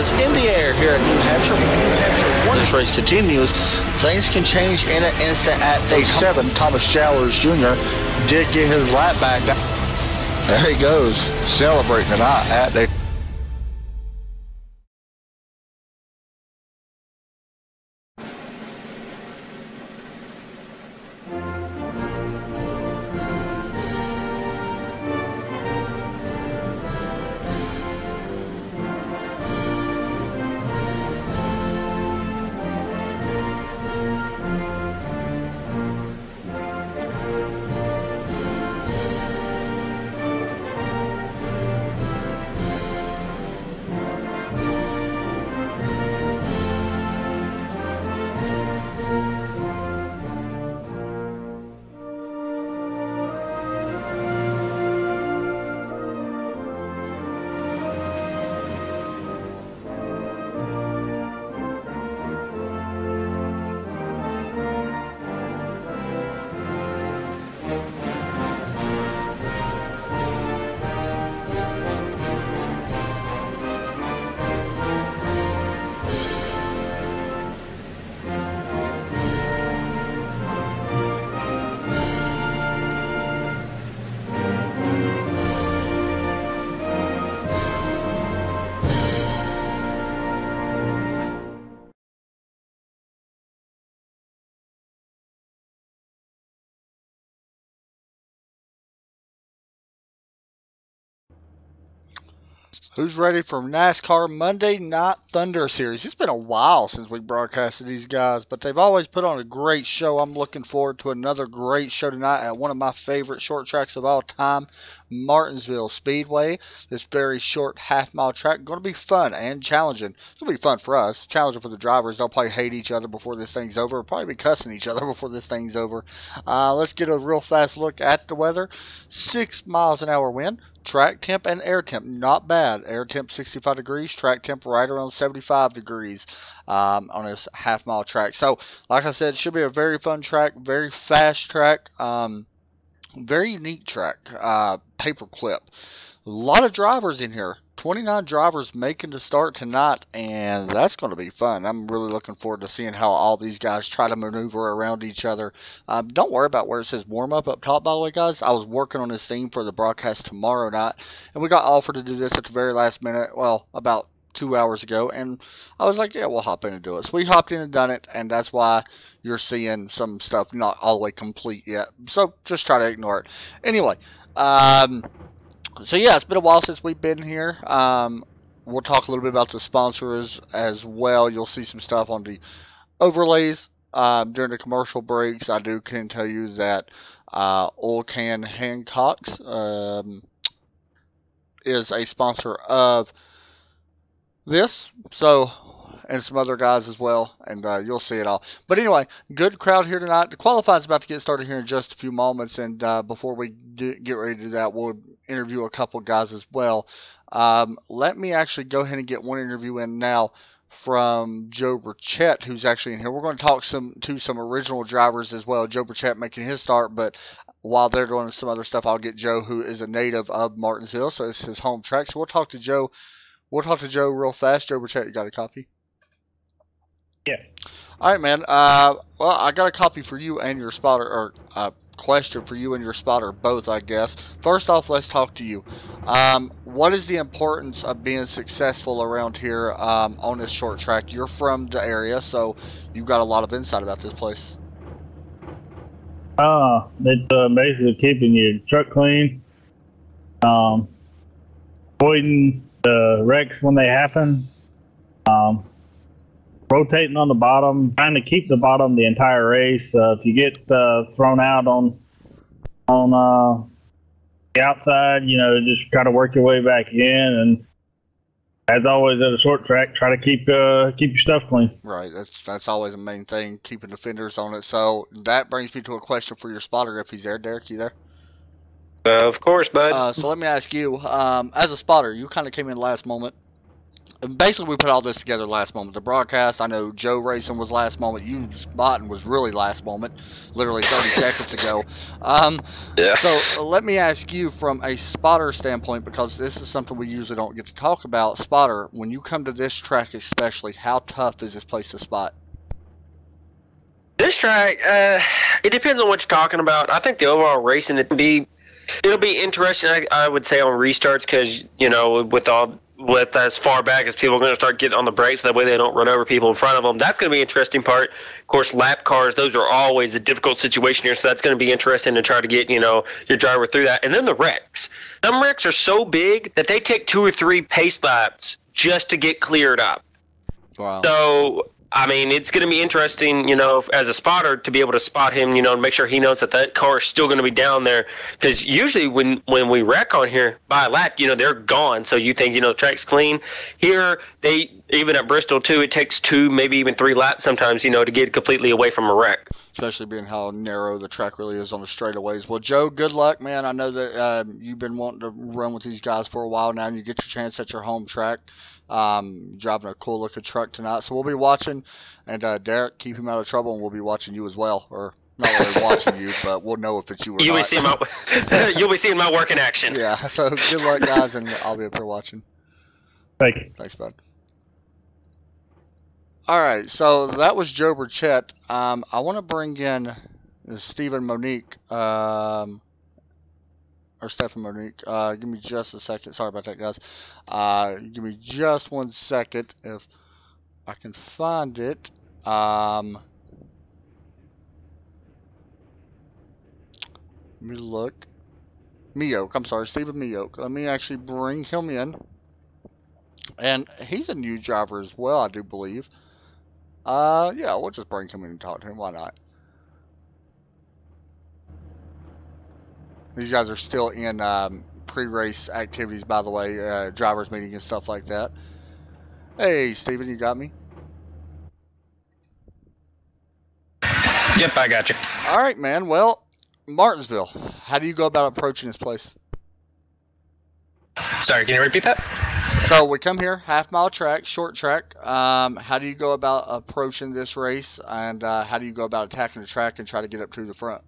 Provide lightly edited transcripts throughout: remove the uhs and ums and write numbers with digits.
is in the air here at New Hampshire. From New Hampshire, once this race continues, things can change in an instant at day 7. Thomas Jowers Jr. did get his lap back. There he goes, celebrating tonight at day. Who's ready for NASCAR Monday Night Thunder Series? It's been a while since we broadcasted these guys, but they've always put on a great show. I'm looking forward to another great show tonight at one of my favorite short tracks of all time, Martinsville Speedway. This very short half-mile track. Going to be fun and challenging. It's going to be fun for us. Challenging for the drivers. They'll probably hate each other before this thing's over. They'll probably be cussing each other before this thing's over. Let's get a real fast look at the weather. 6 miles an hour wind. Track temp and air temp, not bad. Air temp 65 degrees, track temp right around 75 degrees on this half-mile track. So, like I said, it should be a very fun track, very fast track, very unique track, paperclip. A lot of drivers in here. 29 drivers making the start tonight, and that's going to be fun. I'm really looking forward to seeing how all these guys try to maneuver around each other. Don't worry about where it says warm-up up top, by the way, guys. I was working on this theme for the broadcast tomorrow night, and we got offered to do this at the very last minute, well, about 2 hours ago, and I was like, yeah, we'll hop in and do it. So we hopped in and done it, and that's why you're seeing some stuff not all the way complete yet. So just try to ignore it. Anyway, so yeah, it's been a while since we've been here. We'll talk a little bit about the sponsors as well. You'll see some stuff on the overlays during the commercial breaks. I can tell you that Oil Can Hancock's is a sponsor of this. So, and some other guys as well, and you'll see it all. But anyway, good crowd here tonight. The qualifying's about to get started here in just a few moments, and before we get ready to do that, we'll interview a couple guys as well. Let me actually go ahead and get one interview in now from Joe Burchett, who's actually in here. We're going to talk to some original drivers as well. Joe Burchett making his start, but while they're doing some other stuff, I'll get Joe, who is a native of Martinsville, so it's his home track. So we'll talk to Joe. We'll talk to Joe real fast. Joe Burchett, you got a copy? Yeah. All right, man. Well, I got a copy for you and your spotter, or question for you and your spotter, both, I guess. First off, let's talk to you. What is the importance of being successful around here on this short track? You're from the area, so you've got a lot of insight about this place. It's basically keeping your truck clean, avoiding the wrecks when they happen, rotating on the bottom, trying to keep the bottom the entire race. If you get thrown out on the outside, you know, just try to work your way back in. And as always at a short track, try to keep your stuff clean. Right, that's always the main thing, keeping the fenders on it. So that brings me to a question for your spotter, if he's there. Derek, you there? Of course, bud. So let me ask you, as a spotter, you kind of came in last moment. basically we put all this together last moment. The broadcast, I know Joe Racing was last moment. You spotting was really last moment, literally 30 seconds ago. Yeah. So let me ask you from a spotter standpoint, because this is something we usually don't get to talk about. Spotter, when you come to this track especially, how tough is this place to spot? This track, it depends on what you're talking about. I think the overall racing, it'll be interesting. I would say on restarts because with as far back as people are going to start getting on the brakes, that way they don't run over people in front of them. That's going to be an interesting part. Of course, lap cars, those are always a difficult situation here, so that's going to be interesting to try to get your driver through that. And then the wrecks. Some wrecks are so big that they take 2 or 3 pace laps just to get cleared up. Wow. So, I mean, it's going to be interesting, as a spotter to be able to spot him, and make sure he knows that car is still going to be down there. Because usually when we wreck on here by a lap, they're gone. So you think, the track's clean. Here, even at Bristol, too, it takes 2, maybe even 3 laps sometimes, to get completely away from a wreck. Especially being how narrow the track really is on the straightaways. Well, Joe, good luck, man. I know that you've been wanting to run with these guys for a while now, and you get your chance at your home track. Driving a cool looking truck tonight, so we'll be watching. And Derek, keep him out of trouble, and we'll be watching you as well. Or not really watching you, but we'll know if it's you or you'll not. You'll be seeing my work in action. Yeah. So good luck, guys, and I'll be up here watching. Thank you. Thanks, bud. All right, so that was Joe Burchett. I want to bring in Stephen Monique, or Stephen Monique. Give me just a second. Sorry about that, guys. Give me just 1 second if I can find it. Let me look. Meoke, I'm sorry, Stephen Meoke. Let me actually bring him in. And he's a new driver as well, I do believe. Yeah, we'll just bring him in and talk to him. Why not? These guys are still in pre-race activities, by the way, drivers meeting and stuff like that. Hey, Steven, you got me? Yep, I got you. All right, man. Well, Martinsville, how do you go about approaching this place? Sorry, can you repeat that? So we come here, half-mile track, short track. How do you go about approaching this race, and how do you go about attacking the track and try to get up to the front?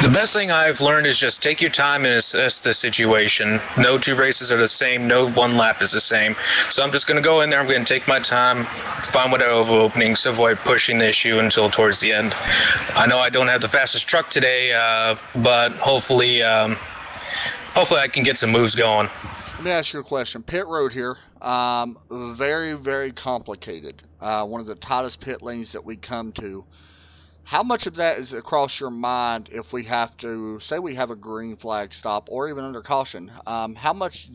The best thing I've learned is just take your time and assess the situation. No 2 races are the same. No 1 lap is the same. So I'm just going to go in there. I'm going to take my time, find whatever openings, avoid pushing the issue until towards the end. I know I don't have the fastest truck today, but hopefully I can get some moves going. Let me ask you a question. Pit road here, very, very complicated. One of the tightest pit lanes that we come to. How much of that is across your mind if we have to, say we have a green flag stop or even under caution? How much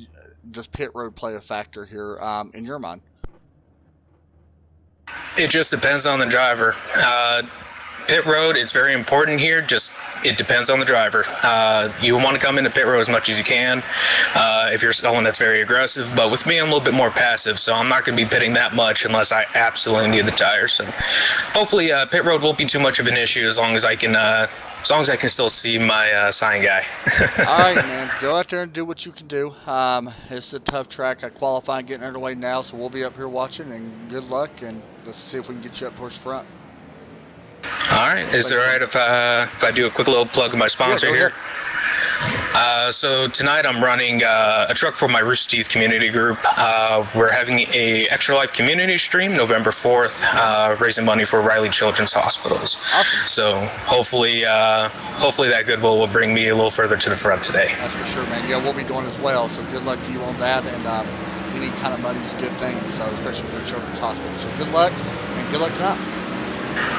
does pit road play a factor here in your mind? It just depends on the driver. Pit road, it's very important here. Just it depends on the driver. You want to come into pit road as much as you can if you're someone that's very aggressive. But with me, I'm a little bit more passive, so I'm not going to be pitting that much unless I absolutely need the tires. So hopefully, pit road won't be too much of an issue as long as I can. As long as I can still see my sign guy. All right, man. Go out there and do what you can do. It's a tough track. I qualify getting underway now, so we'll be up here watching. And good luck, and let's see if we can get you up towards front. All right. Is it all right if I do a quick little plug of my sponsor here? So tonight I'm running a truck for my Rooster Teeth community group. We're having a Extra Life community stream November 4th, raising money for Riley Children's Hospitals. Awesome. So hopefully that goodwill will bring me a little further to the front today. That's for sure, man. Yeah, we'll be doing as well. So good luck to you on that. And any kind of money is a good thing. So especially for Children's Hospital. So good luck, and good luck tonight.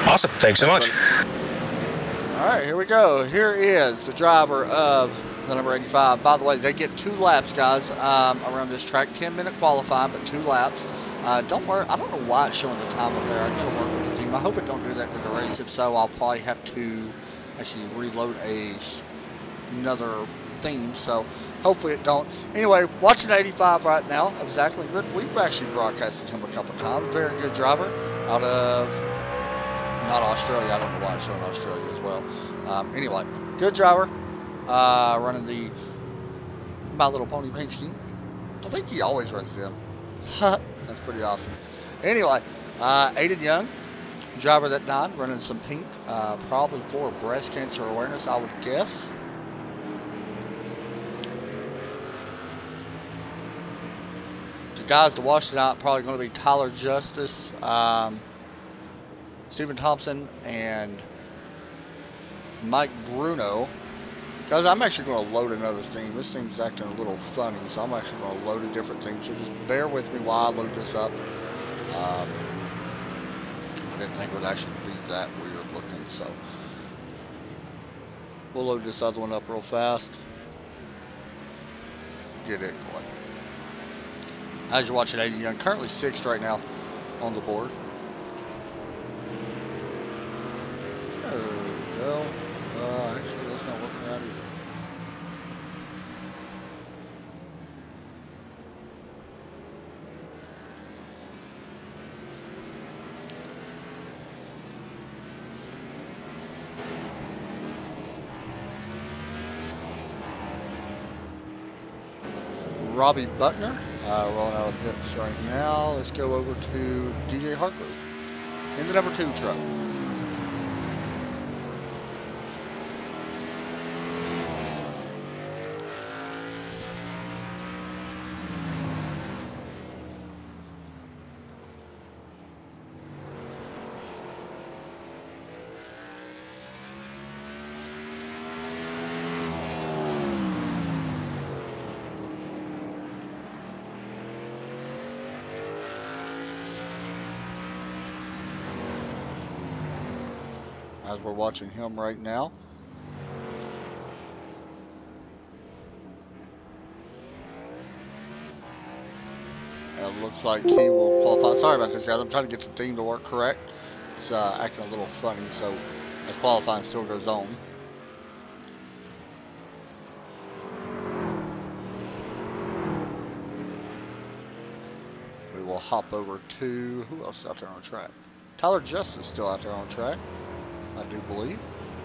Awesome. Thanks so much. All right, here we go. Here is the driver of the number 85. By the way, they get 2 laps, guys, around this track. 10-minute qualifying, but 2 laps. Don't worry. I don't know why it's showing the time up there. I got to work with the team. I hope it don't do that to the race. If so, I'll probably have to actually reload another theme. So hopefully it don't. Anyway, watching 85 right now of Zach Lindgren. We've actually broadcasted him a couple times. Very good driver out of not Australia. I don't know why it's showing Australia as well. Anyway, good driver. Running the My Little Pony paint scheme. I think he always runs them. That's pretty awesome. Anyway, Aiden Young, driver that 9, running some pink, probably for breast cancer awareness, I would guess. The guys to watch tonight probably going to be Tyler Justice, Stephen Thompson, and Mike Bruno. Guys, I'm actually going to load another theme. This thing's acting a little funny, so I'm actually going to load a different theme. So just bear with me while I load this up. I didn't think it would actually be that weird looking, so we'll load this other one up real fast. Get it going. As you're watching, Aiden Young, currently 6th right now on the board. There we go. Actually, that's not working out either. Robbie Buckner rolling out of the pits right now. Let's go over to DJ Harper in the number 2 truck. As we're watching him right now. And it looks like he will qualify. Sorry about this, guys. I'm trying to get the theme to work correct. It's acting a little funny, so as qualifying still goes on. We will hop over to, who else is out there on track? Tyler Justice still out there on track, I do believe.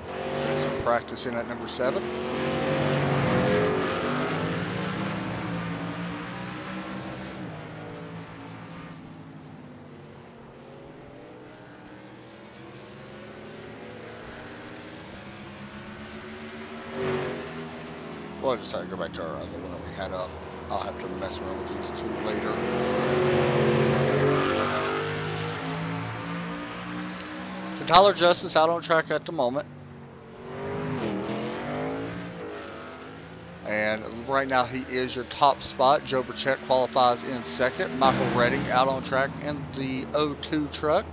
Some practice in at number 7. Well, I just had to go back to our other one that we had up. I'll have to mess around with these 2 later. So Tyler Justice out on track at the moment. And right now he is your top spot. Joe Burchett qualifies in 2nd. Michael Redding out on track in the 02 truck.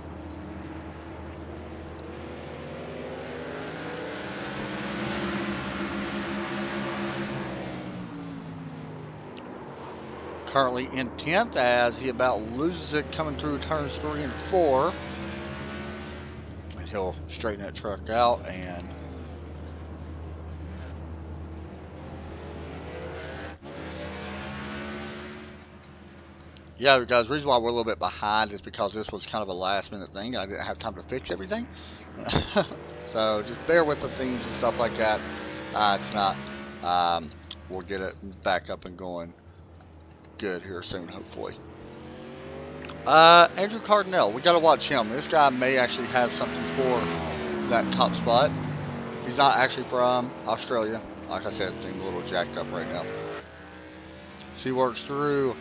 Currently in 10th as he about loses it coming through turns 3 and 4. And he'll straighten that truck out and yeah, guys, the reason why we're a little bit behind is because this was kind of a last minute thing. I didn't have time to fix everything. So just bear with the themes and stuff like that. Tonight, we'll get it back up and going good here soon, hopefully. Andrew Cardinell, we got to watch him. This guy may actually have something for that top spot. He's not actually from Australia. Like I said, thing's a little jacked up right now. So he works through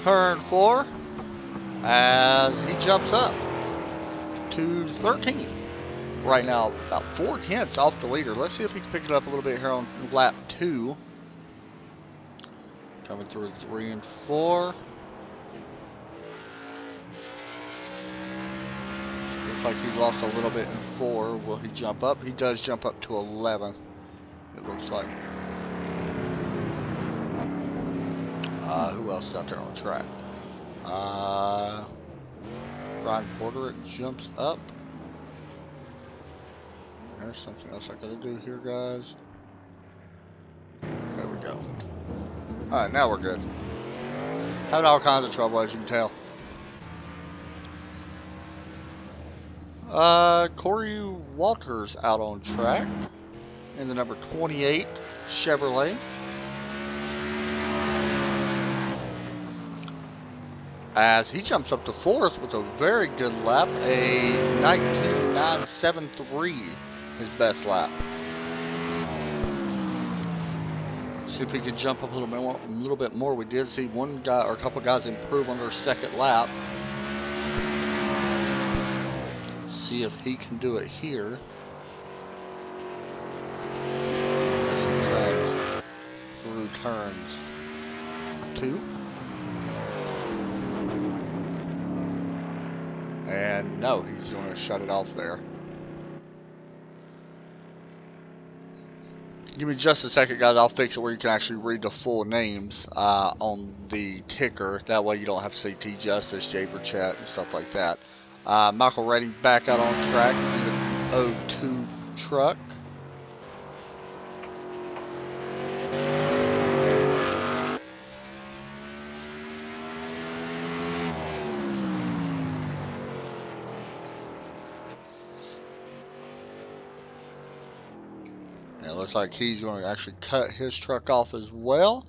turn 4 as he jumps up to 13. Right now, about 4/10 off the leader. Let's see if he can pick it up a little bit here on lap 2. Coming through 3 and 4. Looks like he lost a little bit in 4. Will he jump up? He does jump up to 11th. It looks like. Who else is out there on track? Ryan Porter, it jumps up. There's something else I gotta do here, guys. There we go. Alright, now we're good. Having all kinds of trouble, as you can tell. Corey Walters out on track in the number 28 Chevrolet. as he jumps up to 4th with a very good lap, a 19.973, his best lap. See if he could jump up a little bit more. We did see one guy or a couple guys improve on their second lap. See if he can do it here. Through turns 2. And no, he's going to shut it off there. Give me just a second, guys. I'll fix it where you can actually read the full names on the ticker. That way you don't have to say T Justice, Jaber Chat, and stuff like that. Michael Redding back out on track in the 02 truck. It looks like he's going to actually cut his truck off as well.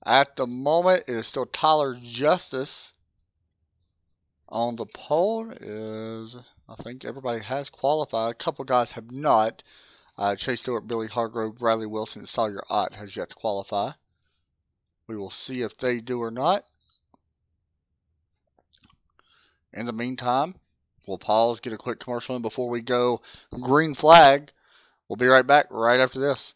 At the moment, it is still Tyler Justice on the pole. I think everybody has qualified. A couple guys have not. Chase Stewart, Billy Hargrove, Bradley Wilson, and Sawyer Ott has yet to qualify. We will see if they do or not. In the meantime, we'll pause, get a quick commercial in before we go green flag. We'll be right back right after this.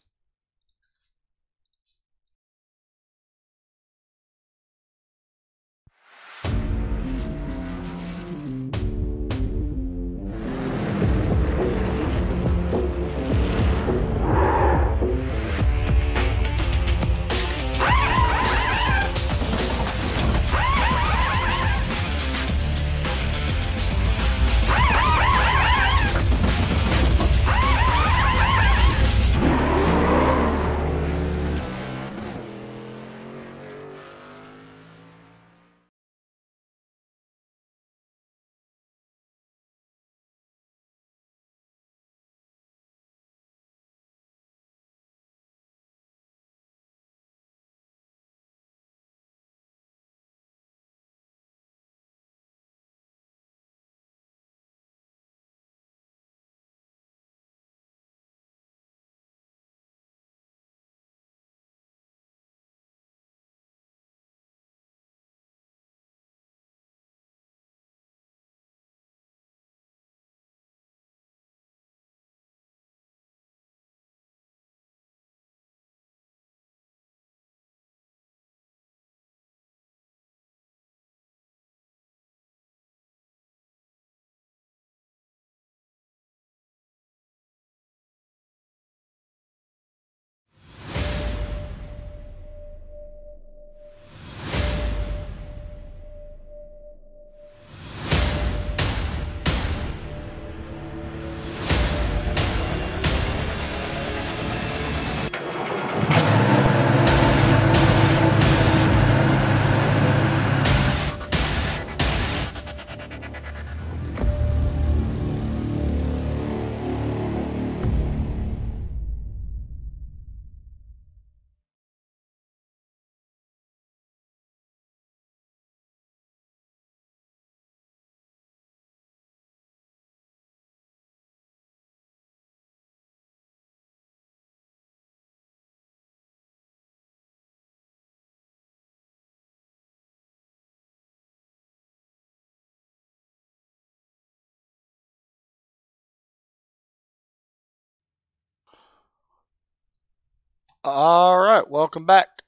All right, welcome back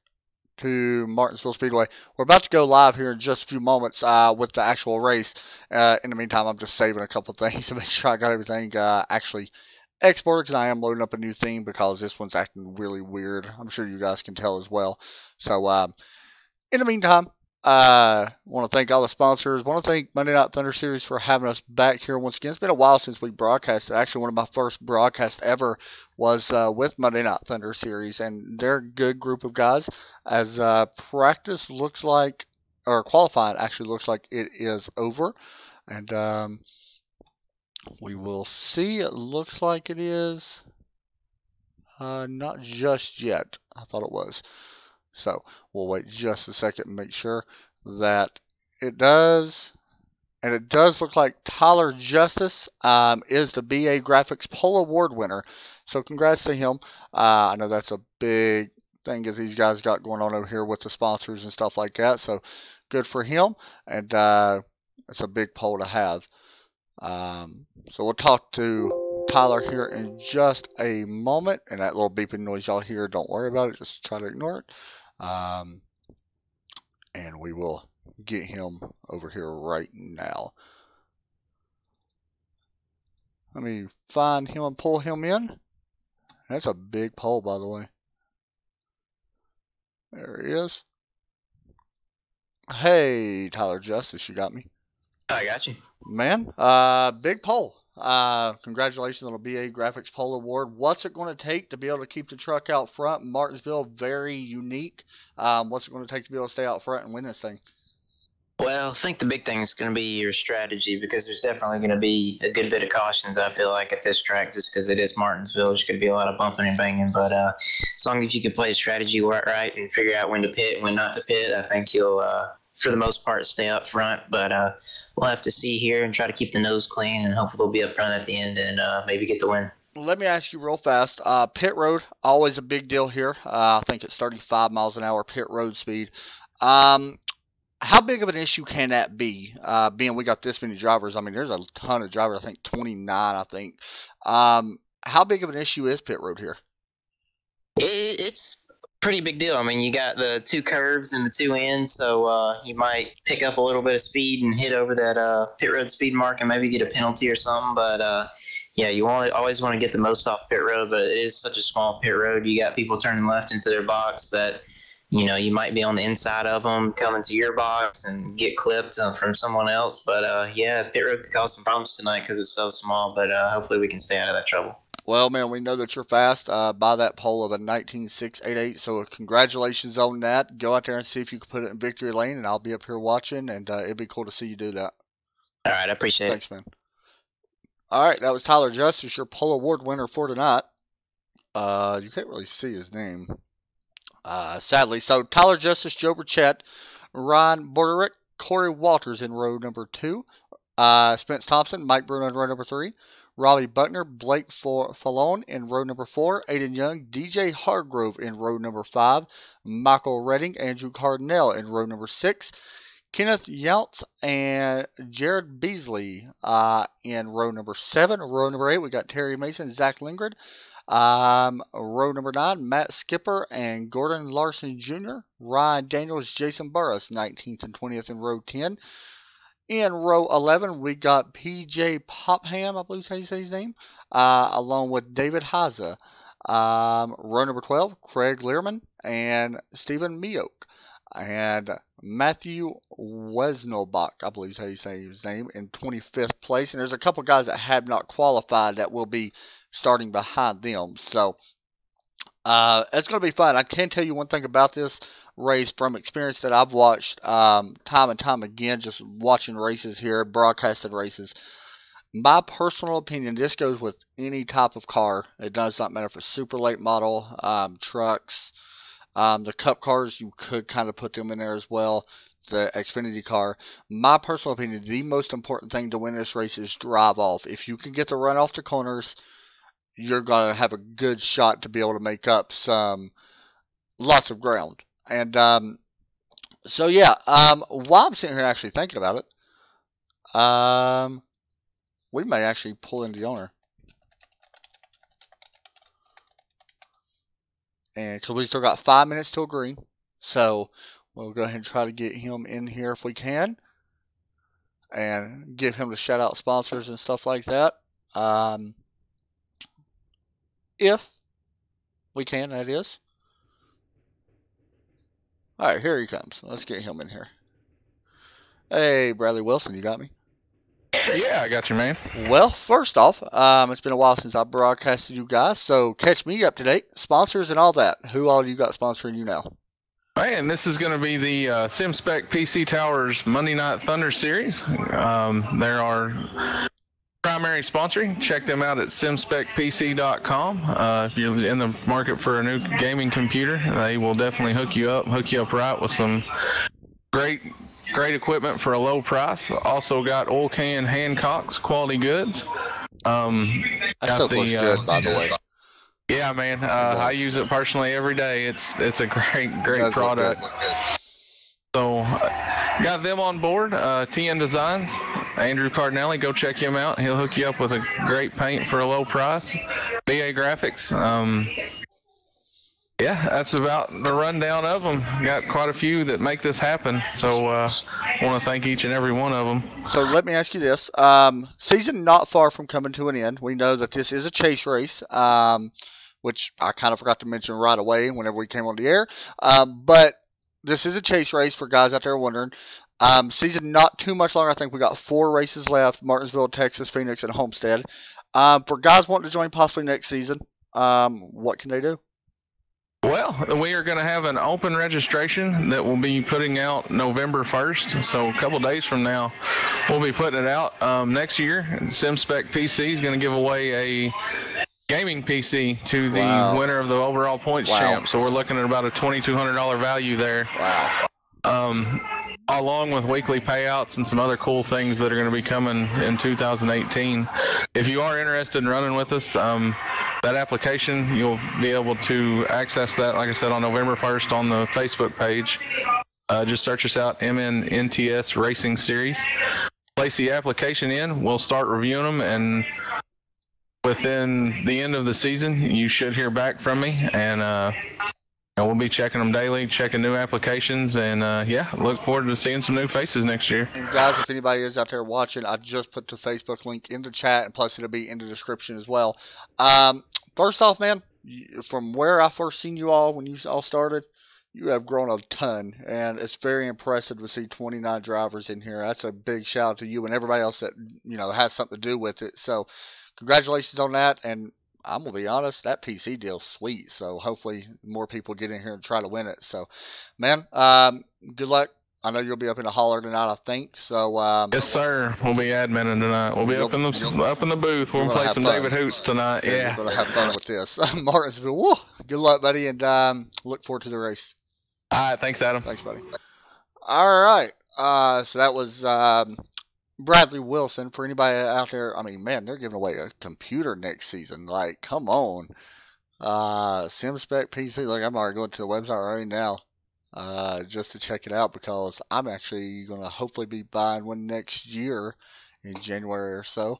to Martinsville Speedway. We're about to go live here in just a few moments with the actual race. In the meantime, I'm just saving a couple things to make sure I got everything actually exported, because I am loading up a new theme because this one's acting really weird. I'm sure you guys can tell as well. So in the meantime, I want to thank all the sponsors. I want to thank Monday Night Thunder Series for having us back here once again. It's been a while since we broadcasted. Actually, one of my first broadcasts ever was with Monday Night Thunder Series, and they're a good group of guys. As practice looks like, or qualifying actually looks like it is over, and we will see. It looks like it is not just yet. I thought it was. So we'll wait just a second and make sure that It does. And it does look like Tyler Justice is the BA Graphics Poll Award winner. So congrats to him. I know that's a big thing that these guys got going on over here with the sponsors and stuff like that. So good for him. And it's a big poll to have. So we'll talk to Tyler here in just a moment. And that little beeping noise y'all hear, don't worry about it. Just try to ignore it. And we will get him over here right now. Let me find him and pull him in. That's a big pole, by the way. There he is. Hey, Tyler Justice, you got me? I got you. Man, big pole. Congratulations on the BA Graphics Pole Award. What's it going to take to be able to keep the truck out front? Martinsville, very unique. What's it going to take to be able to stay out front and win this thing? Well, I think the big thing is going to be your strategy, because there's definitely going to be a good bit of cautions, I feel like, at this track, just because it is Martinsville. There's going to be a lot of bumping and banging, but as long as you can play the strategy right and figure out when to pit and when not to pit, I think you'll, for the most part, stay up front. But we'll have to see here and try to keep the nose clean, and hopefully they'll be up front at the end and maybe get the win. Let me ask you real fast. Pit road, always a big deal here. I think it's 35 miles an hour pit road speed. How big of an issue can that be, being we got this many drivers? I mean, there's a ton of drivers, I think 29, I think. How big of an issue is pit road here? It's a pretty big deal. I mean, you got the two curves and the two ends, so you might pick up a little bit of speed and hit over that pit road speed mark and maybe get a penalty or something. But, yeah, you always want to get the most off pit road, but it is such a small pit road. You got people turning left into their box that, you know, you might be on the inside of them coming to your box and get clipped from someone else. But, yeah, pit road could cause some problems tonight because it's so small, but hopefully we can stay out of that trouble. Well, man, we know that you're fast by that pole of a 19.688, so congratulations on that. Go out there and see if you can put it in victory lane, and I'll be up here watching, and it'd be cool to see you do that. All right, I appreciate Thanks, man. All right, that was Tyler Justice, your pole award winner for tonight. You can't really see his name. Sadly. So Tyler Justice, Joe Burchett, Ryan Borderick, Corey Walters in row number 2, Spence Thompson, Mike Bruno in row number 3, Robbie Buckner, Blake Fallon in row number 4, Aiden Young, DJ Hargrove in row number 5, Michael Redding, Andrew Cardinell in row number 6, Kenneth Younts and Jared Beasley in row number 7. Row number 8, we got Terry Mason, Zach Lindgren. Row number 9, Matt Skipper and Gordon Larson Jr., Ryan Daniels, Jason Burris, 19th and 20th in row 10. In row 11, we got PJ Popham, I believe is how you say his name, along with David Haza. Row number 12, Craig Learman and Stephen Mioch. And Matthew Wesnobach, I believe is how you say his name, in 25th place. And there's a couple guys that have not qualified that will be starting behind them. So it's going to be fun. I can tell you one thing about this race from experience that I've watched time and time again, just watching races here, broadcasted races. My personal opinion, this goes with any type of car. It does not matter if it's super late model, trucks, the cup cars, you could kind of put them in there as well. The Xfinity car. My personal opinion, the most important thing to win this race is drive off. If you can get the run off the corners, you're going to have a good shot to be able to make up lots of ground. And so, yeah, while I'm sitting here actually thinking about it, we may actually pull in the owner. And because we still got 5 minutes till green. So we'll go ahead and try to get him in here if we can. And give him the shout out sponsors and stuff like that. If we can, that is. Alright, here he comes. Let's get him in here. Hey, Bradley Wilson, you got me? Yeah, I got you, man. Well, first off, it's been a while since I broadcasted you guys, so catch me up to date. Sponsors and all that. Who all you got sponsoring you now? Man, this is going to be the SimSpec PC Towers Monday Night Thunder series. They're our primary sponsoring. Check them out at simspecpc.com. If you're in the market for a new gaming computer, they will definitely hook you up right with some great great equipment for a low price. Also got oil can Hancock's quality goods. That stuff looks good, by the way. Yeah, man. I use it personally every day. It's a great product. So, got them on board. TN Designs, Andrew Cardinelli. Go check him out. He'll hook you up with a great paint for a low price. BA Graphics. Yeah, that's about the rundown of them. Got quite a few that make this happen. So, want to thank each and every one of them. So let me ask you this: season not far from coming to an end. We know that this is a chase race, which I kind of forgot to mention right away whenever we came on the air. But this is a chase race for guys out there wondering. Season not too much longer. I think we got 4 races left: Martinsville, Texas, Phoenix, and Homestead. For guys wanting to join possibly next season, what can they do? Well, we are going to have an open registration that we'll be putting out November 1st. So a couple days from now, we'll be putting it out. Next year, SimSpec PC is going to give away a gaming PC to the winner of the overall points champ. So we're looking at about a $2,200 value there. Wow. Along with weekly payouts and some other cool things that are going to be coming in 2018. If you are interested in running with us, that application, you'll be able to access that, like I said, on November 1st on the Facebook page. Just search us out, NMNTS Racing Series. Place the application in. We'll start reviewing them, and within the end of the season, you should hear back from me, and we'll be checking them daily, checking new applications, and yeah, look forward to seeing some new faces next year. And guys, if anybody is out there watching, I just put the Facebook link in the chat, and plus it'll be in the description as well. First off, man, from where I first seen you all when you all started, you have grown a ton, and it's very impressive to see 29 drivers in here. That's a big shout out to you and everybody else that has something to do with it. So, congratulations on that, and I'm going to be honest, that PC deal's sweet, so hopefully more people get in here and try to win it. So, man, good luck. I know you'll be up in the holler tonight, I think. So, yes, sir. We'll be adminning tonight. We'll be up in the booth. We'll play some David Hoots tonight. Yeah. We're going to have fun with this. Martinsville, woo, good luck, buddy, and look forward to the race. All right, thanks, Adam. Thanks, buddy. All right, so that was Bradley Wilson. For anybody out there, I mean, man, they're giving away a computer next season. Like, come on. SimSpec PC. Like, I'm already going to the website right now just to check it out, because I'm actually going to hopefully be buying one next year in January or so.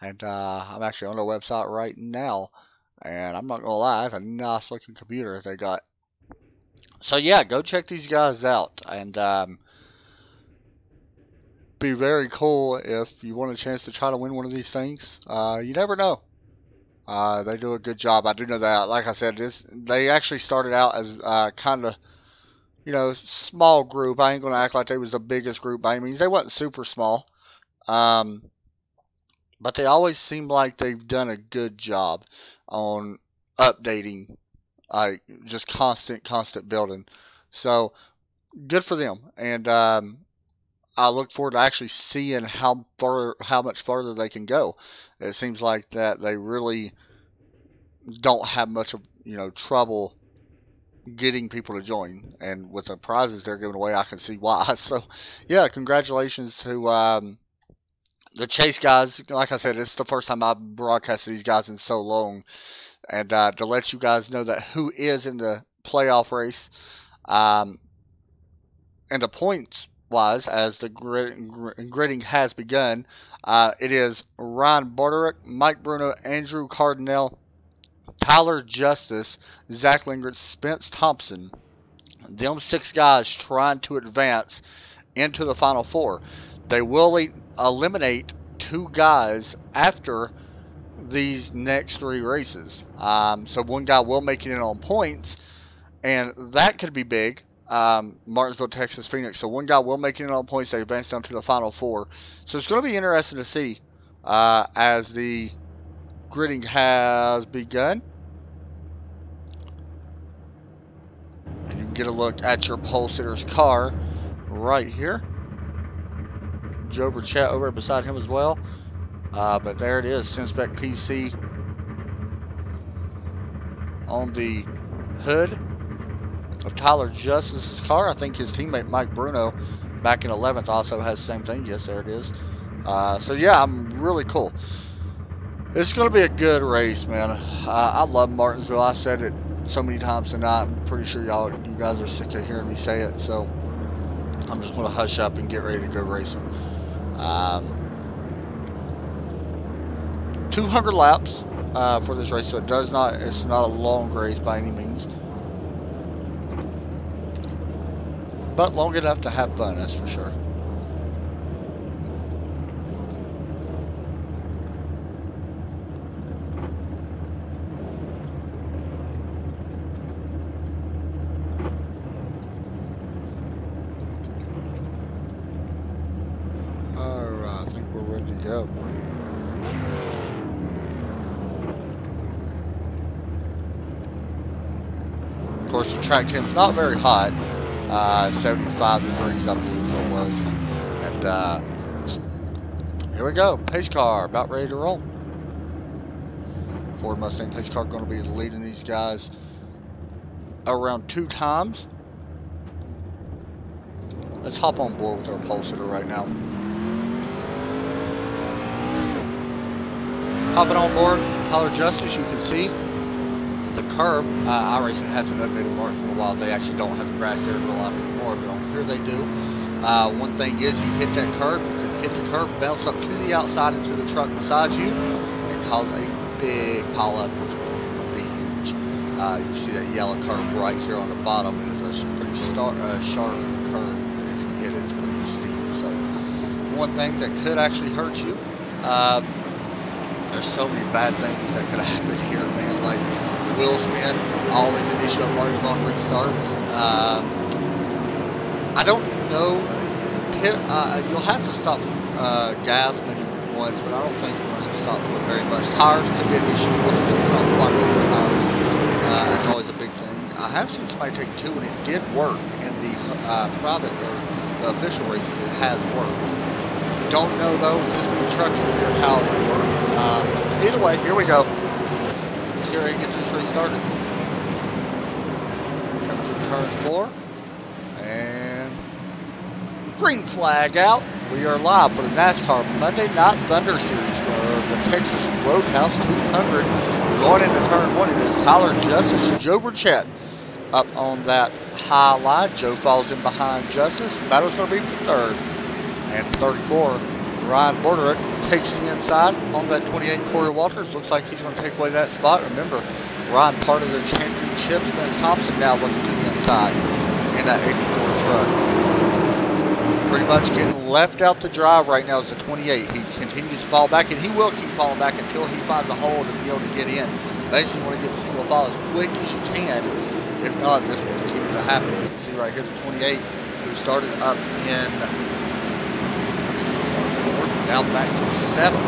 And I'm actually on their website right now. And I'm not going to lie, it's a nice looking computer they got. So, yeah, go check these guys out. And be very cool if you want a chance to try to win one of these things. You never know. They do a good job. I do know that. Like I said, they actually started out as kind of, small group. I ain't going to act like they was the biggest group by any means. They wasn't super small. But they always seem like they've done a good job on updating, just constant building. So, good for them. And I look forward to actually seeing how much further they can go. It seems like that they really don't have much of trouble getting people to join, and with the prizes they're giving away, I can see why. So, yeah, congratulations to the Chase guys. Like I said, it's the first time I've broadcasted these guys in so long, and to let you guys know that who is in the playoff race, and the points wise, as the gridding has begun, it is Ryan Borderick, Mike Bruno, Andrew Cardinell, Tyler Justice, Zach Lingard, Spence Thompson. Them 6 guys trying to advance into the Final Four. They will eliminate 2 guys after these next 3 races. So one guy will make it in on points, and that could be big. Martinsville, Texas, Phoenix. So one guy will make it in on points. They advance down to the Final Four. So it's going to be interesting to see as the gridding has begun. And you can get a look at your pole sitter's car right here. Joe Burchett over beside him as well. But there it is, SimSpec PC on the hood of Tyler Justice's car. I think his teammate Mike Bruno back in 11th also has the same thing. Yes, there it is. So yeah, I'm really cool. It's going to be a good race, man. I love Martinsville. I've said it so many times tonight. I'm pretty sure you guys are sick of hearing me say it. So I'm just going to hush up and get ready to go racing. 200 laps for this race, so it's not a long race by any means, but long enough to have fun, that's for sure. Alright, I think we're ready to go. Of course, the track temp's not very hot, 75 degrees I believe it was, and here we go, pace car, about ready to roll. Ford Mustang pace car going to be leading these guys around 2 times. Let's hop on board with our pole sitter right now. Hopping on board, Tyler Justice, you can see the curve. iRacing hasn't updated marks in a while. They actually don't have the grass there in real life anymore, but on here they do. One thing is, you hit that curve, you can hit the curve, bounce up to the outside into the truck beside you, and cause a big pile up, which will be huge. You see that yellow curve right here on the bottom. It is a pretty sharp curve. If you hit it, it's pretty steep. So one thing that could actually hurt you. There's so many bad things that could happen here, man. Like wheel spin, always an issue at Martinsville on restarts. I don't know. You'll have to stop for gas maybe once, but I don't think you're going to stop for very much. Tires could be an issue. Quite a few tires. That's always a big thing. I have seen somebody take 2 and it did work in the private or the official races. It has worked. Don't know though, just with the trucks over here, how it would work. Either way, here we go. Let's get ready to get this race started. Coming to turn 4. And green flag out. We are live for the NASCAR Monday Night Thunder Series for the Texas Roadhouse 200. Going into turn 1, it is Tyler Justice, Joe Burchett up on that high line. Joe falls in behind Justice. Battle's going to be for 3rd. And 34, Ryan Borderick takes the inside on that 28. Corey Walters looks like he's going to take away that spot. Remember, Ryan part of the championship. Spence Thompson now looking to the inside in that 84 truck. Pretty much getting left out to drive right now is the 28. He continues to fall back, and he will keep falling back until he finds a hole to be able to get in. Basically, want to get single file as quick as you can. If not, this will continue to happen. You can see right here the 28 who started up in now back to 7th.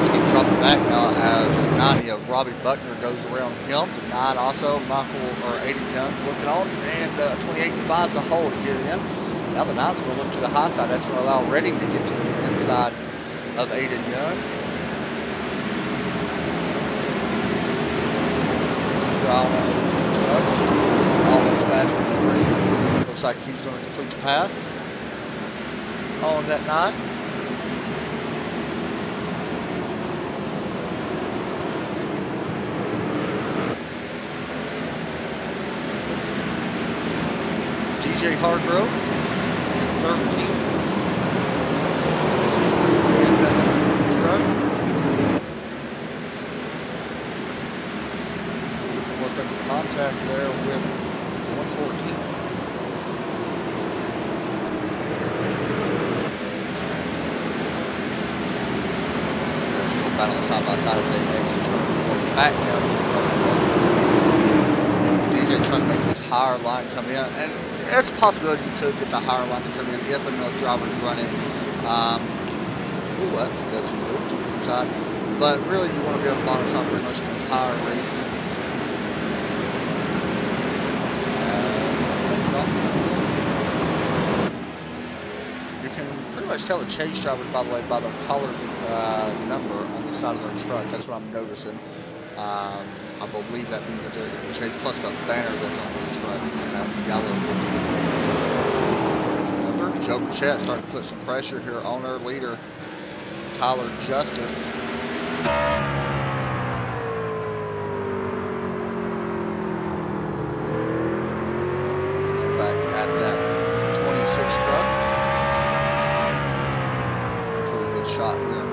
Keep dropping back now as the 90 of Robbie Buckner goes around him. The 9 also, Aiden Young looking on, and 28 finds a hole to get it in. Now the 9's going to look to the high side. That's going to allow Redding to get to the inside of Aiden Young. Always fast with the race. Looks like he's going to complete the pass on that 9. DJ Hargrove, 13. In the truck. Look at the contact there with 114. They're still battling side by side as they exit turn 4 back down. DJ trying to make this higher line come in, and it's a possibility you could get the higher line to come in if enough drivers run it. That's a move to the inside. But really, you want to be able to monitor on pretty much the entire race. You can pretty much tell the chase drivers, by the way, by the colored number on the side of their truck. That's what I'm noticing. I believe that means that they're in chase, plus the banner that's on the truck, and that yellow number. Joe Burchett starting to put some pressure here on our leader, Tyler Justice. Back at that 26 truck. Pretty good shot here.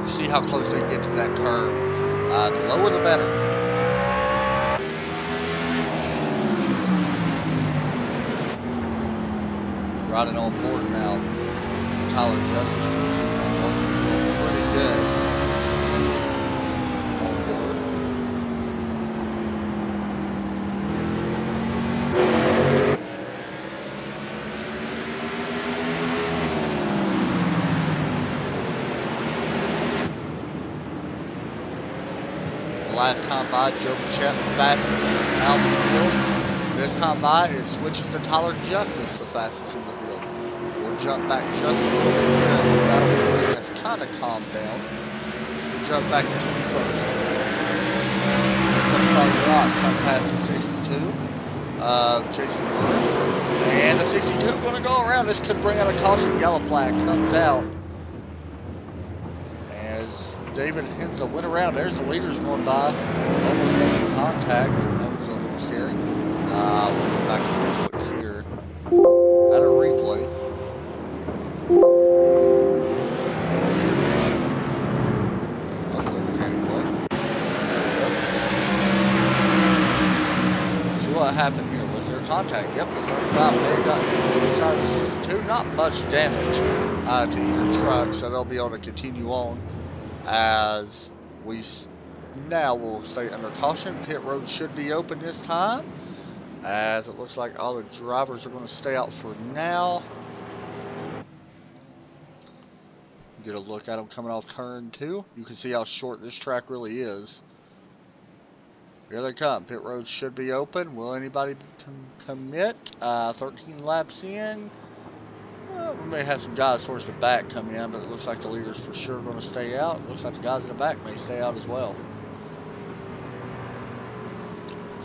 You see how close they get to that curve. The lower the better. Riding on board now. Tyler Justice pretty good on board. Last time by, Joe Burchett the fastest out of the field. This time by, it switches to Tyler Justice, the fastest in the field. We'll jump back just a little bit here. The battlefield has kind of calmed down. We'll jump back to 21st. Comes on the rock, trying to pass the 62. Jason Burns. And the 62 going to go around. This could bring out a caution. Yellow flag comes out. David Henza went around. There's the leaders going by. Almost making contact. That was a little scary. We'll go back to the look here at a replay. Hopefully we can look. See what happened here. Was there contact? Yep, the 35 there got inside the 62. Not much damage to either truck, so they'll be able to continue on. As we now will stay under caution. Pit road should be open this time, as it looks like all the drivers are going to stay out for now. Get a look at them coming off turn 2. You can see how short this track really is. Here they come. Pit road should be open. Will anybody commit? 13 laps in. Well, we may have some guys towards the back come in, but it looks like the leaders for sure are going to stay out. It looks like the guys in the back may stay out as well.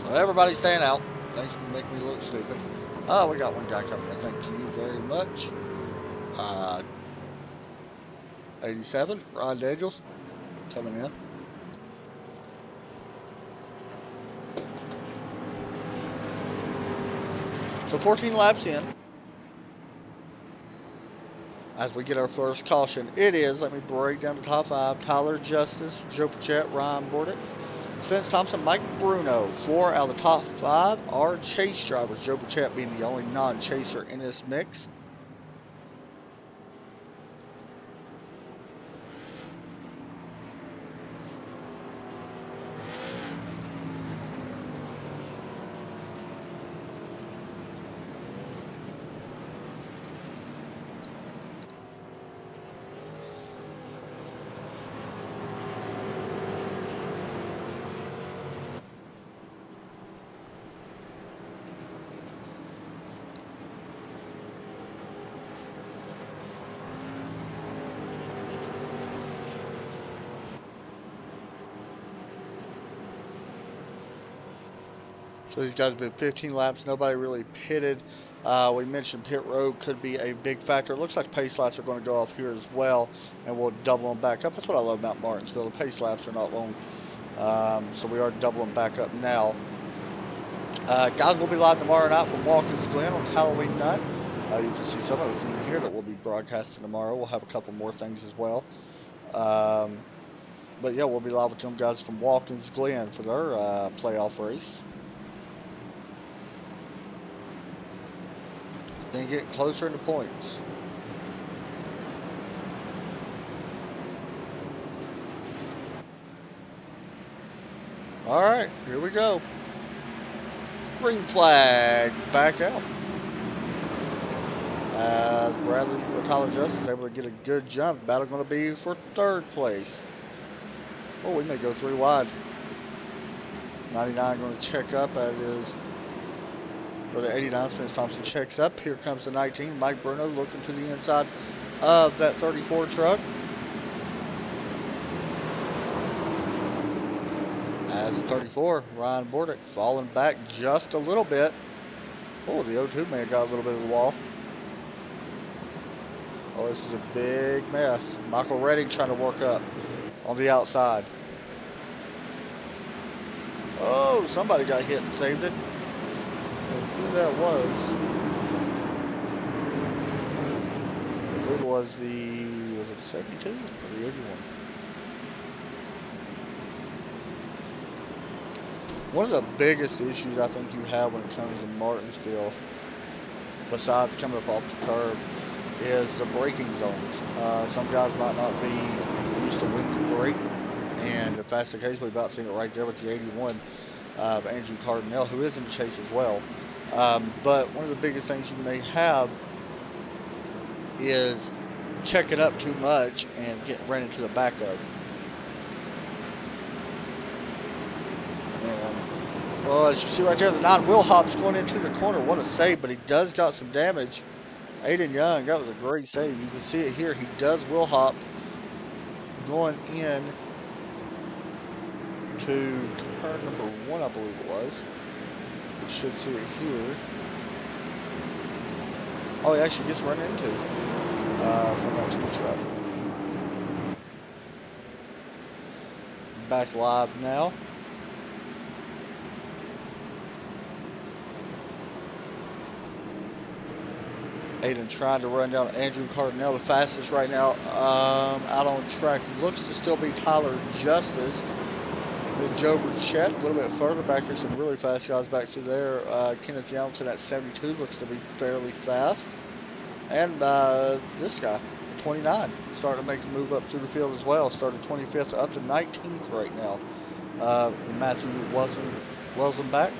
So everybody's staying out. Thanks for making me look stupid. Oh, we got one guy coming in. Thank you very much. 87, Ron Daniels coming in. So 14 laps in. As we get our first caution, it is, let me break down the top 5, Tyler Justice, Joe Burchett, Ryan Bordick, Spence Thompson, Mike Bruno. 4 out of the top 5 are chase drivers, Joe Burchett being the only non-chaser in this mix. So these guys have been 15 laps. Nobody really pitted. We mentioned pit road could be a big factor. It looks like pace laps are going to go off here as well, and we'll double them back up. That's what I love about Martinsville. The pace laps are not long, so we are doubling back up now. Guys, we'll be live tomorrow night from Watkins Glen on Halloween night. You can see some of the things here that will be broadcasting tomorrow. We'll have a couple more things as well. But yeah, we'll be live with them guys from Watkins Glen for their playoff race. Then get closer into points. All right, here we go. Green flag, back out. As Bradley or Tyler Justice able to get a good jump. Battle going to be for 3rd place. Oh, we may go 3 wide. 99 going to check up. That is. For the 89, Spence Thompson checks up. Here comes the 19. Mike Bruno looking to the inside of that 34 truck. As the 34, Ryan Bordick falling back just a little bit. Oh, the O2 man got a little bit of the wall. Oh, this is a big mess. Michael Redding trying to work up on the outside. Oh, somebody got hit and saved it. Who that was? I believe it was it 72 or the 81? One of the biggest issues I think you have when it comes to Martinsville, besides coming up off the curb, is the braking zones. Some guys might not be used to when to brake, and if that's the case, we've about seen it right there with the 81 of Andrew Cardinale, who is in the chase as well. But one of the biggest things you may have is checking up too much and getting ran into the back of. And, well, as you see right there, the 9 wheel hop's going into the corner. What a save, but he does got some damage. Aiden Young, that was a great save. You can see it here. He does wheel hop going in to turn number 1, I believe it was. You should see it here. Oh, he actually gets run into from that 2 truck. Back live now. Aiden trying to run down Andrew Cardinale, the fastest right now out on track. Looks to still be Tyler Justice. Then Joe Burchett a little bit further back. There's some really fast guys back through there. Kenneth Johnson at 72 looks to be fairly fast. And this guy, 29, starting to make the move up through the field as well. Started 25th up to 19th right now. Matthew Wilson back.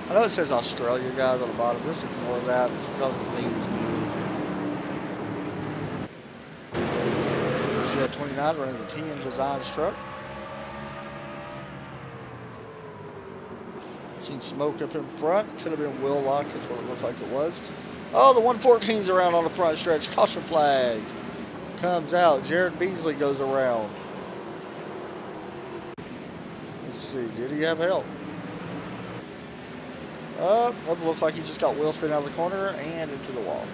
I know it says Australia guys on the bottom. Just ignore that. It doesn't seem to me. See that 29 running the TN Designs truck. Seen smoke up in front. Could have been Will Lock. That's what it looked like it was. Oh, the 114's around on the front stretch. Caution flag comes out. Jared Beasley goes around. Let's see. Did he have help? It looked like he just got wheel spin out of the corner and into the wall.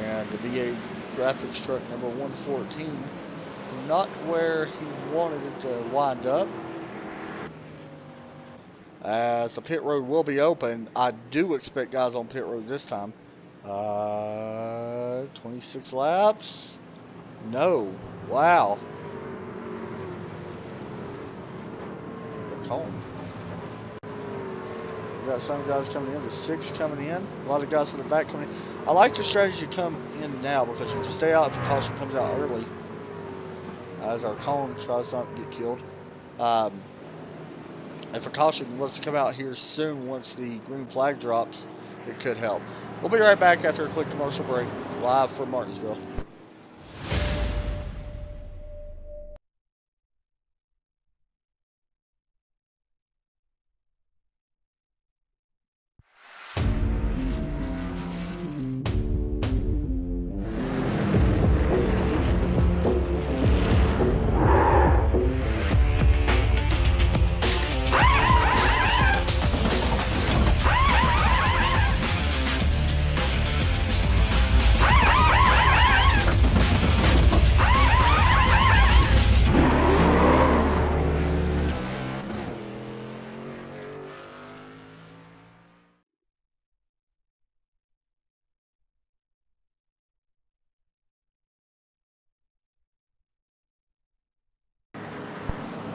And the VA graphics truck number 114, not where he wanted it to wind up. As the pit road will be open, I do expect guys on pit road this time. 26 laps? No. Wow. Cone. We got some guys coming in, the 6 coming in, a lot of guys from the back coming in. I like the strategy to come in now because you can stay out if the caution comes out early, as our cone tries not to get killed. If a caution was to come out here soon once the green flag drops, it could help. We'll be right back after a quick commercial break, live from Martinsville.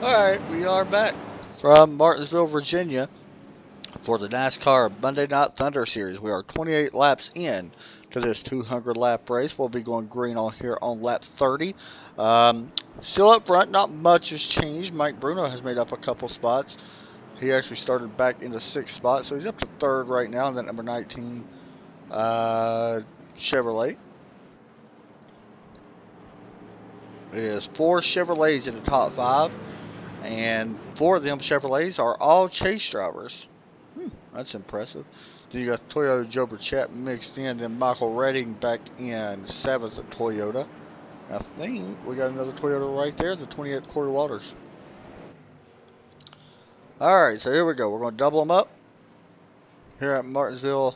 Alright, we are back from Martinsville, Virginia for the NASCAR Monday Night Thunder Series. We are 28 laps in to this 200 lap race. We'll be going green on here on lap 30. Still up front, not much has changed. Mike Bruno has made up a couple spots. He actually started back in the 6th spot, so he's up to 3rd right now, and then number 19 Chevrolet. It is 4 Chevrolets in the top 5. And 4 of them Chevrolets are all chase drivers. That's impressive. Then you got Toyota Joe Burchett mixed in, then Michael Redding back in 7th at Toyota. I think we got another Toyota right there, the 28th Corey Waters. Alright, so here we go. We're going to double them up here at Martinsville,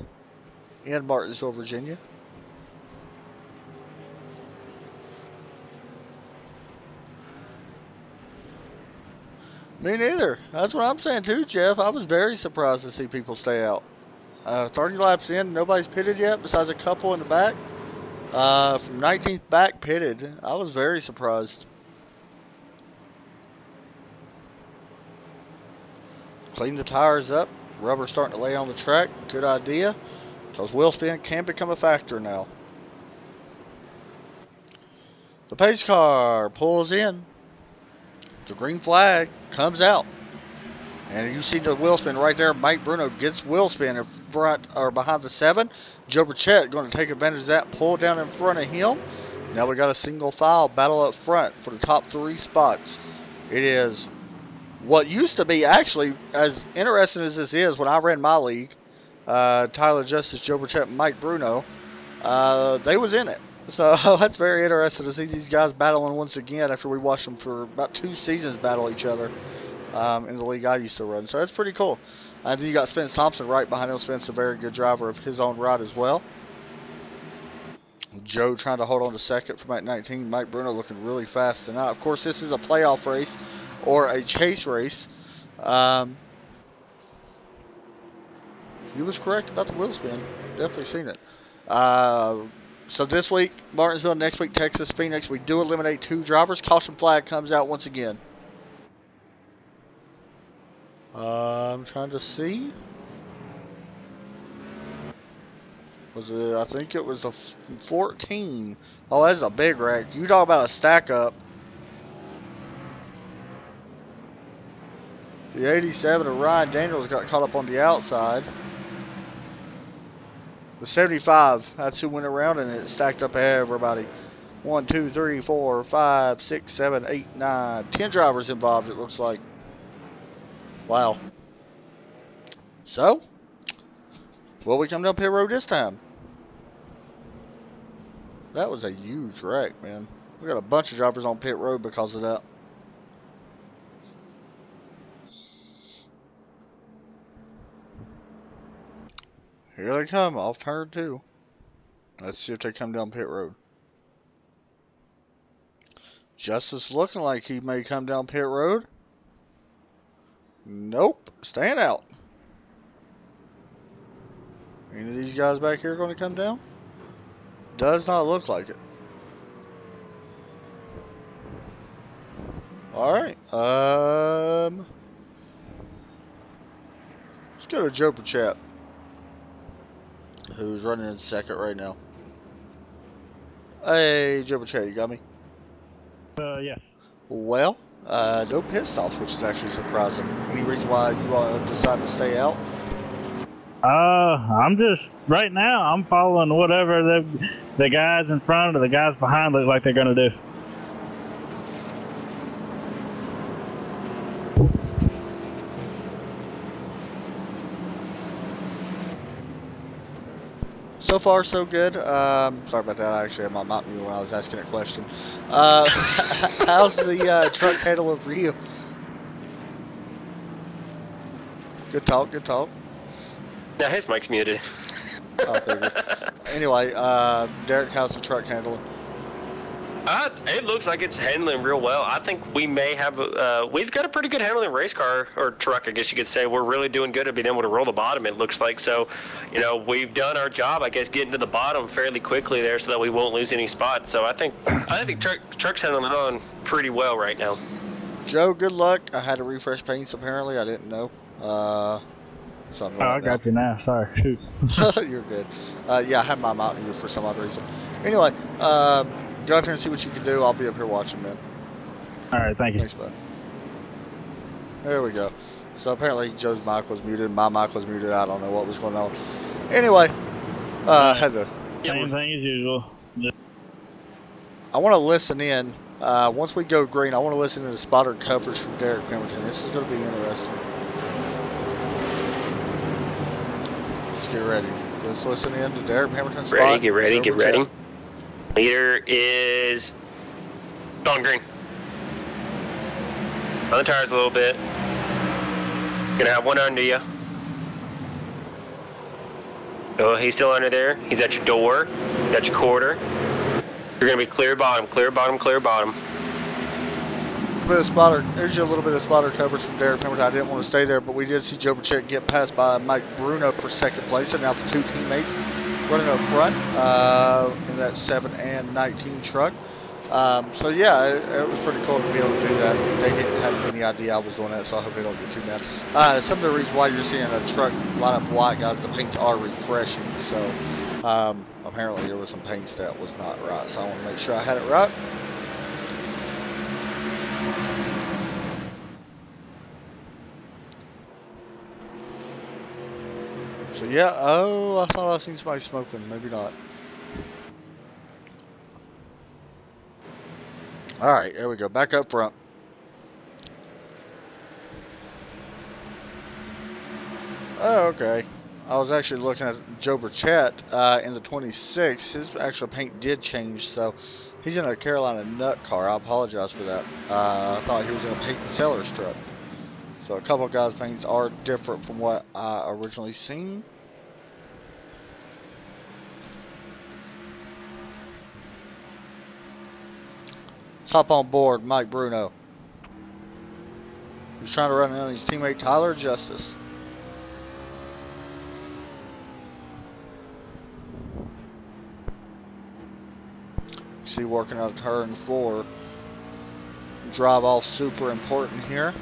Virginia. Me neither. That's what I'm saying too, Jeff. I was very surprised to see people stay out. 30 laps in, nobody's pitted yet besides a couple in the back. From 19th back pitted. I was very surprised. Clean the tires up. Rubber's starting to lay on the track. Good idea. Because wheel spin can become a factor now. The pace car pulls in. The green flag comes out. And you see the wheel spin right there. Mike Bruno gets wheel spin in front or behind the 7. Joe Burchett going to take advantage of that. Pull down in front of him. Now we got a single file battle up front for the top 3 spots. It is what used to be, actually, as interesting as this is, when I ran my league, Tyler Justice, Joe Burchett, and Mike Bruno, they was in it. So that's very interesting to see these guys battling once again after we watched them for about 2 seasons battle each other in the league I used to run. So that's pretty cool. And then you got Spence Thompson right behind him. Spence, a very good driver of his own ride as well. Joe trying to hold on to second from at 19. Mike Bruno looking really fast tonight. Of course, this is a playoff race or a chase race. You was correct about the wheel spin. Definitely seen it. So this week, Martinsville. Next week, Texas, Phoenix. We do eliminate 2 drivers. Caution flag comes out once again. I'm trying to see. Was it? I think it was the 14. Oh, that's a big wreck. You talk about a stack up. The 87 of Ryan Daniels got caught up on the outside. The 75, that's who went around and it stacked up everybody. 1, 2, 3, 4, 5, 6, 7, 8, 9, 10 drivers involved, it looks like. Wow. So, will we come down pit road this time? That was a huge wreck, man. We got a bunch of drivers on pit road because of that. Here they come, off turn 2. Let's see if they come down pit road. Justice looking like he may come down pit road. Nope, staying out. Any of these guys back here going to come down? Does not look like it. Alright, let's go to Joe Burchett, who's running in second right now. Hey, Joe Burchett, you got me? Yeah. Well, no pit stops, which is actually surprising. Any reason why you all decided to stay out? I'm just, right now, I'm following whatever the guys in front or the guys behind look like they're going to do. So far, so good. Sorry about that. I actually had my mouth mute when I was asking a question. How's the truck handling for you? Good talk, good talk. Now his mic's muted. Oh, anyway, Derek, how's the truck handling? It looks like it's handling real well. I think we may have, we've got a pretty good handling race car, or truck, I guess you could say. We're really doing good at being able to roll the bottom, it looks like. So, you know, we've done our job, I guess, getting to the bottom fairly quickly there so that we won't lose any spots. So I think truck's handling it on pretty well right now. Joe, good luck. I had to refresh paints, apparently. I didn't know. So I got you now. Sorry. Shoot. You're good. Yeah, I had my mount here for some odd reason. Anyway, go out there and see what you can do. I'll be up here watching, man. All right, thank you. Thanks, bud. There we go. So apparently Joe's mic was muted. My mic was muted. I don't know what was going on. Anyway, had to. Same thing as usual. I want to listen in. Once we go green, I want to listen to the spotter coverage from Derek Pemberton. This is going to be interesting. Let's get ready. Let's listen in to Derek Pemberton's spot. Ready, get ready, get ready. Leader is on green. On the tires a little bit. Gonna have one under you. Oh, he's still under there. He's at your door. He's at your quarter. You're gonna be clear bottom, clear bottom, clear bottom. Bit of spotter. There's a little bit of spotter coverage from Derek Pemberton. I didn't want to stay there, but we did see Joe Burchett get passed by Mike Bruno for second place, and now the two teammates running up front in that 7 and 19 truck. So yeah, it was pretty cool to be able to do that. They didn't have any idea I was doing that, so I hope they don't get too mad. Some of the reasons why you're seeing a truck line up white, guys, the paints are refreshing. So apparently there was some paints that was not right, so I want to make sure I had it right. So yeah, oh, I thought I seen somebody smoking. Maybe not. Alright, there we go. Back up front. Oh, okay. I was actually looking at Joe Burchett in the 26. His actual paint did change, so he's in a Carolina Nut car. I apologize for that. I thought he was in a paint and seller's truck. So a couple of guys' paints are different from what I originally seen. Let's hop on board Mike Bruno. He's trying to run in on his teammate Tyler Justice. See, working out of turn 4. Drive off super important here.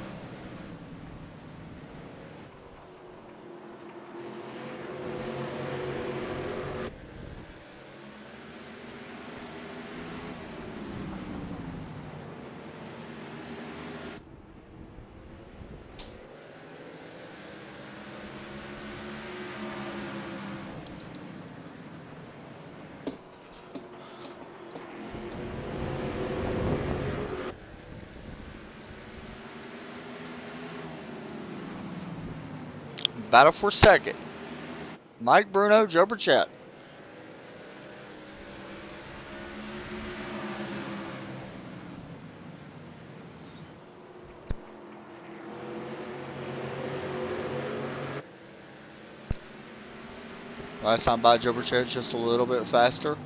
Battle for second. Mike Bruno, Joe Burchett. Last time by Joe Burchett, just a little bit faster.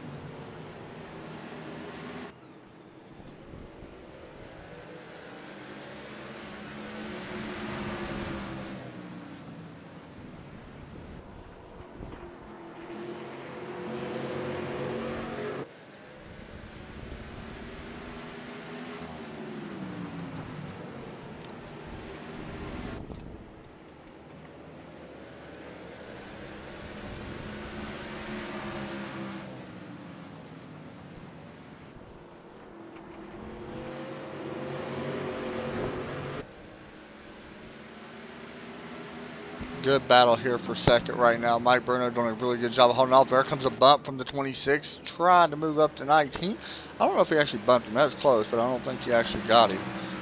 Good battle here for second right now. Mike Bruno doing a really good job of holding off. There comes a bump from the 26, trying to move up to 19. I don't know if he actually bumped him. That was close, but I don't think he actually got him.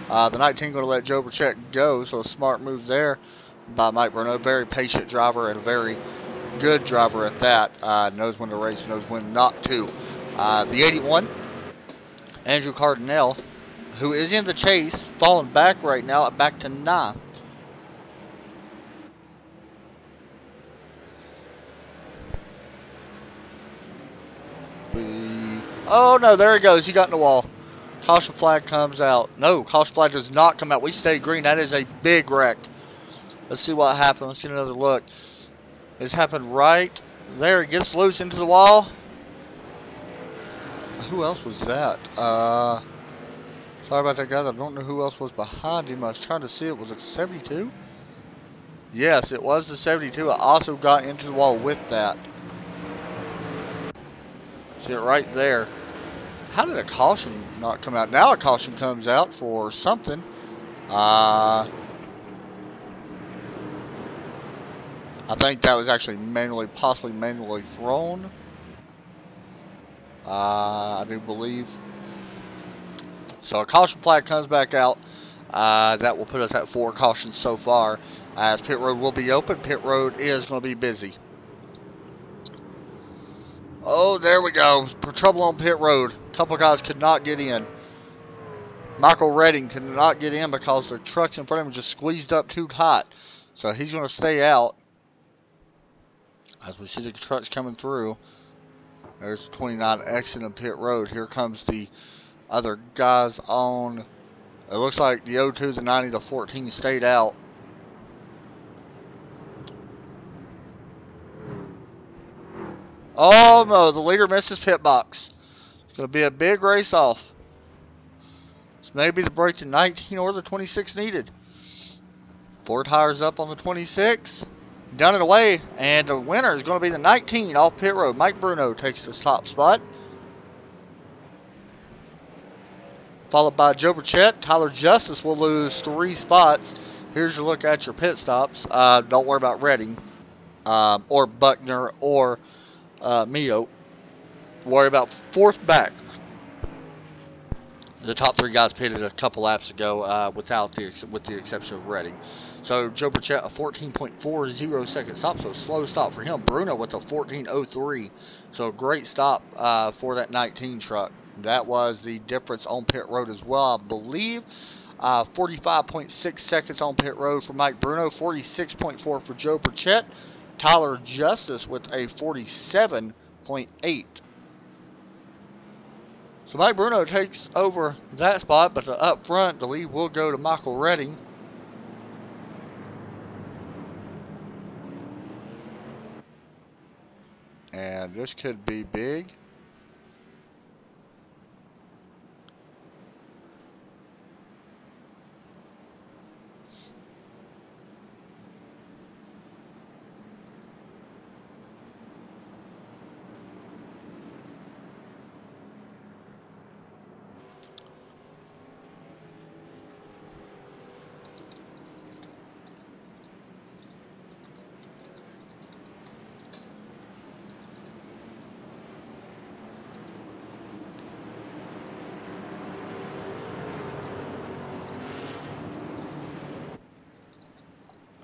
The 19 going to let Joe Burchett go, so a smart move there by Mike Bruno. Very patient driver and a very good driver at that. Knows when to race, knows when not to. The 81, Andrew Cardinale, who is in the chase, falling back right now, back to 9. Oh no, there he goes. He got in the wall. Caution flag comes out. No, caution flag does not come out. We stay green. That is a big wreck. Let's see what happened. Let's get another look. It's happened right there. He gets loose into the wall. Who else was that? Sorry about that, guys. I don't know who else was behind him. I was trying to see it. Was it the 72? Yes, it was the 72. I also got into the wall with that. See it right there. How did a caution not come out? Now a caution comes out for something. I think that was actually possibly manually thrown. I do believe. So a caution flag comes back out. That will put us at 4 cautions so far. As pit road will be open. Pit road is going to be busy. Oh, there we go. Trouble on pit road. A couple guys could not get in. Michael Redding could not get in because the trucks in front of him just squeezed up too tight. So he's going to stay out. As we see the trucks coming through. There's the 29 exiting pit road. Here comes the other guys on. It looks like the 02, the 90, the 14 stayed out. Oh no, the leader missed his pit box. It's going to be a big race off. So maybe the break to 19 or the 26 needed. 4 tires up on the 26. Done it away. And the winner is going to be the 19 off pit road. Mike Bruno takes the top spot. Followed by Joe Burchett. Tyler Justice will lose 3 spots. Here's your look at your pit stops. Don't worry about Redding or Buckner or Mio. Worry about 4th back. The top 3 guys pitted a couple laps ago with the exception of Redding. So Joe Burchett, a 14.40 second stop, so a slow stop for him. Bruno with a 14.03, so a great stop for that 19 truck. That was the difference on pit road as well, I believe. 45.6 seconds on pit road for Mike Bruno, 46.4 for Joe Burchett. Tyler Justice with a 47.8. So Mike Bruno takes over that spot, but up front, the lead will go to Michael Redding. And this could be big.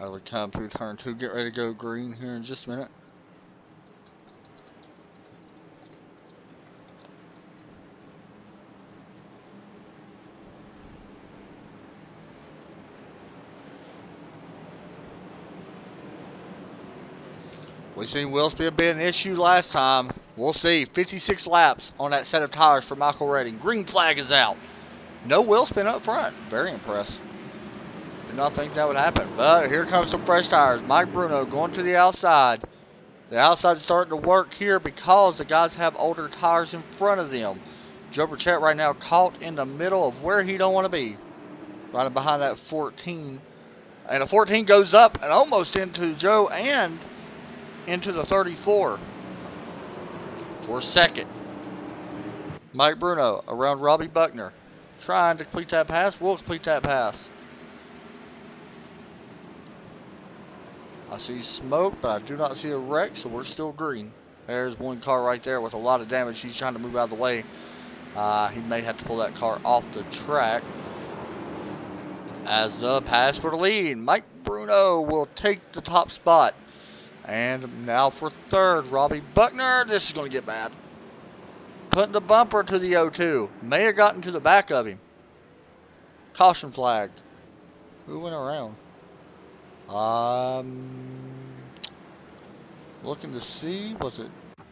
As we come through turn 2, get ready to go green here in just a minute. We've seen wheel spin be an issue last time. We'll see. 56 laps on that set of tires for Michael Redding. Green flag is out. No wheel spin up front. Very impressed. Did not think that would happen. But here comes some fresh tires. Mike Bruno going to the outside. The outside's starting to work here because the guys have older tires in front of them. Joe Burchett right now caught in the middle of where he don't want to be. Right behind that 14. And the 14 goes up and almost into Joe and into the 34. For second. Mike Bruno around Robbie Buckner. Trying to complete that pass. Will complete that pass. I see smoke, but I do not see a wreck, so we're still green. There's one car right there with a lot of damage. He's trying to move out of the way. He may have to pull that car off the track. As the pass for the lead, Mike Bruno will take the top spot. And now for third, Robbie Buckner. This is going to get bad. Putting the bumper to the 02. May have gotten to the back of him. Caution flag. Who went around? Looking to see, was it? I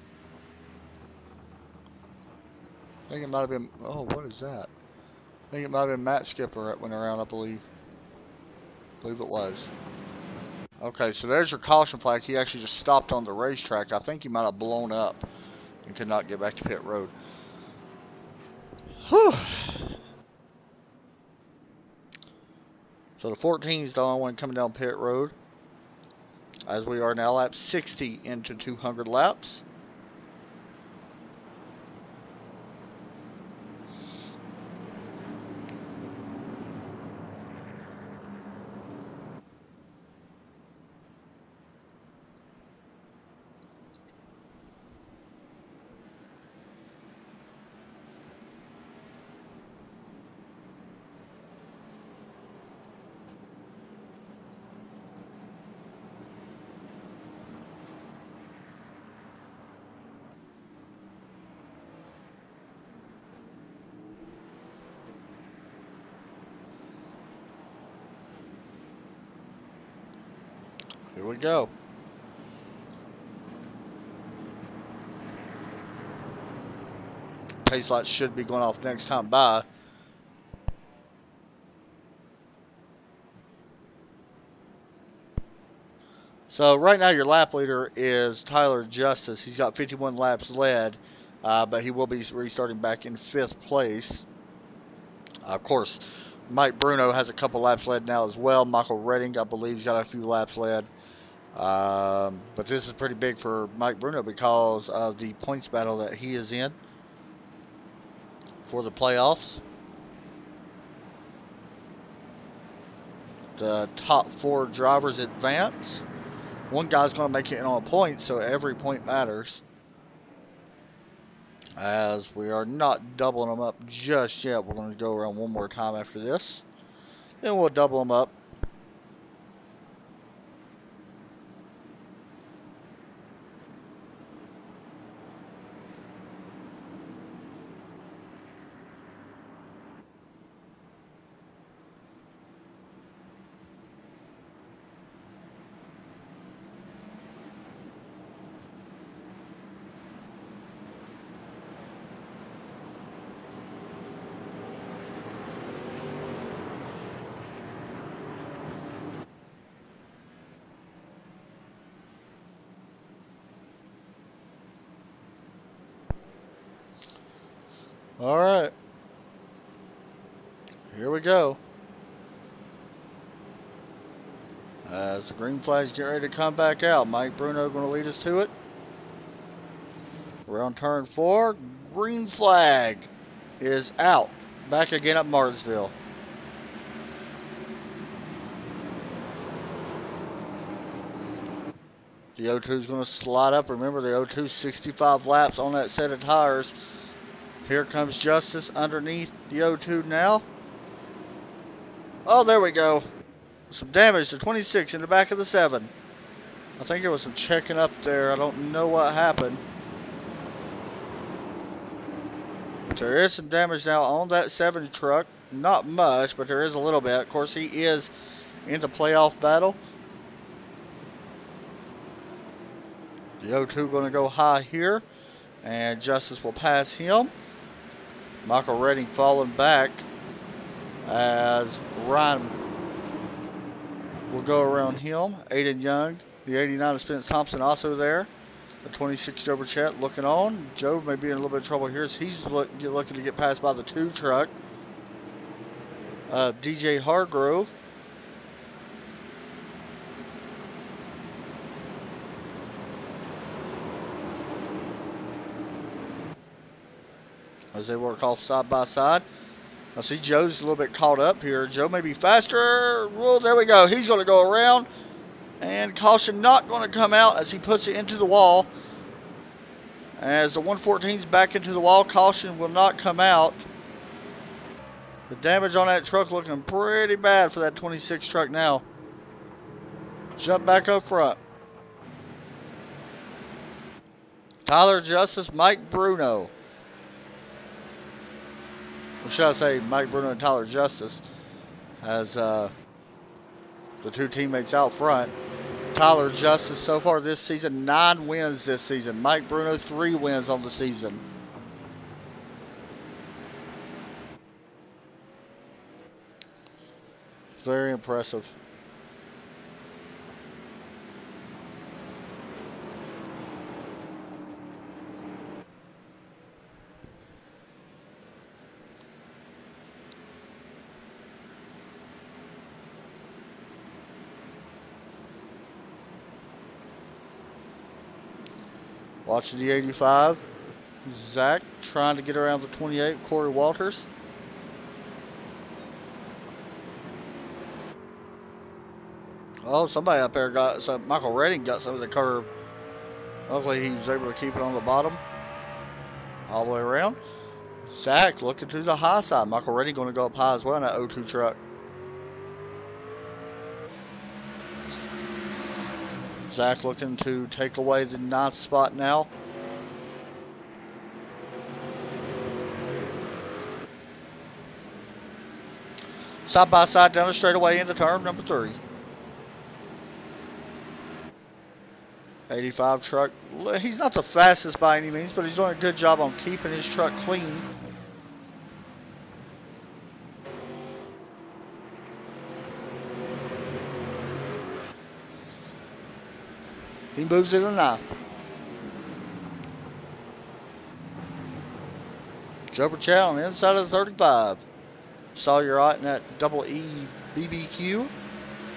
think it might have been, oh, what is that? I think it might have been Matt Skipper that went around, I believe. I believe it was. Okay, so there's your caution flag. He actually just stopped on the racetrack. I think he might have blown up and could not get back to pit road. Whew. So the 14 is the only one coming down pit road. As we are now lap 60 into 200 laps. Here we go. Pace lights should be going off next time by. So right now your lap leader is Tyler Justice. He's got 51 laps led, but he will be restarting back in 5th place. Of course, Mike Bruno has a couple laps led now as well. Michael Redding, I believe, has got a few laps led. But this is pretty big for Mike Bruno because of the points battle that he is in for the playoffs. The top 4 drivers advance. One guy's going to make it in on a point, so every point matters. As we are not doubling them up just yet. We're going to go around one more time after this. Then we'll double them up. Alright. Here we go. As the green flags get ready to come back out, Mike Bruno going to lead us to it. Around turn 4, green flag is out. Back again at Martinsville. The O2 is going to slide up. Remember, the O2 65 laps on that set of tires. Here comes Justice underneath the O2 now. Oh, there we go. Some damage to 26 in the back of the 7. I think there was some checking up there. I don't know what happened. But there is some damage now on that 7 truck. Not much, but there is a little bit. Of course, he is in the playoff battle. The O2 going to go high here. And Justice will pass him. Michael Redding falling back as Ryan will go around him. Aiden Young, the 89 of Spence Thompson also there. The 26 Joe Burchett looking on. Joe may be in a little bit of trouble here as he's looking to get passed by the 2 truck. DJ Hargrove. As they work off side by side. I see Joe's a little bit caught up here. Joe may be faster. Well, there we go. He's going to go around. And caution not going to come out as he puts it into the wall. As the 114's back into the wall, caution will not come out. The damage on that truck looking pretty bad for that 26 truck now. Jump back up front. Tyler Justice, Mike Bruno. Or should I say Mike Bruno and Tyler Justice as the 2 teammates out front. Tyler Justice so far this season, 9 wins this season. Mike Bruno, 3 wins on the season. Very impressive. Watching the 85. Zach trying to get around the 28. Corey Walters. Oh, somebody up there got some. Michael Redding got some of the curve. Luckily, he was able to keep it on the bottom. All the way around. Zach looking to the high side. Michael Redding going to go up high as well in that O2 truck. Zach looking to take away the 9th spot now. Side by side down the straightaway into turn number 3. 85 truck. He's not the fastest by any means, but he's doing a good job on keeping his truck clean. He moves it a 9. Jumper Chat on the inside of the 35. Sawyer Ott in that double E BBQ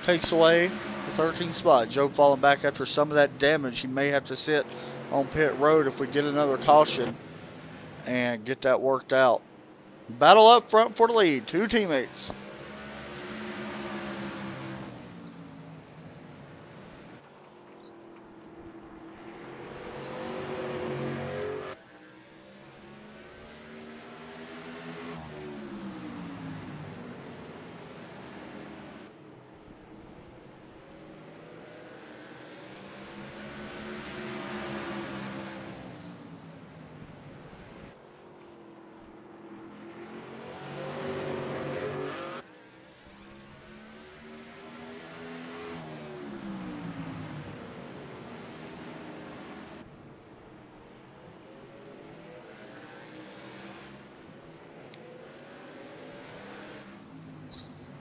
takes away the 13th spot. Joe falling back after some of that damage. He may have to sit on pit road if we get another caution and get that worked out. Battle up front for the lead. 2 teammates.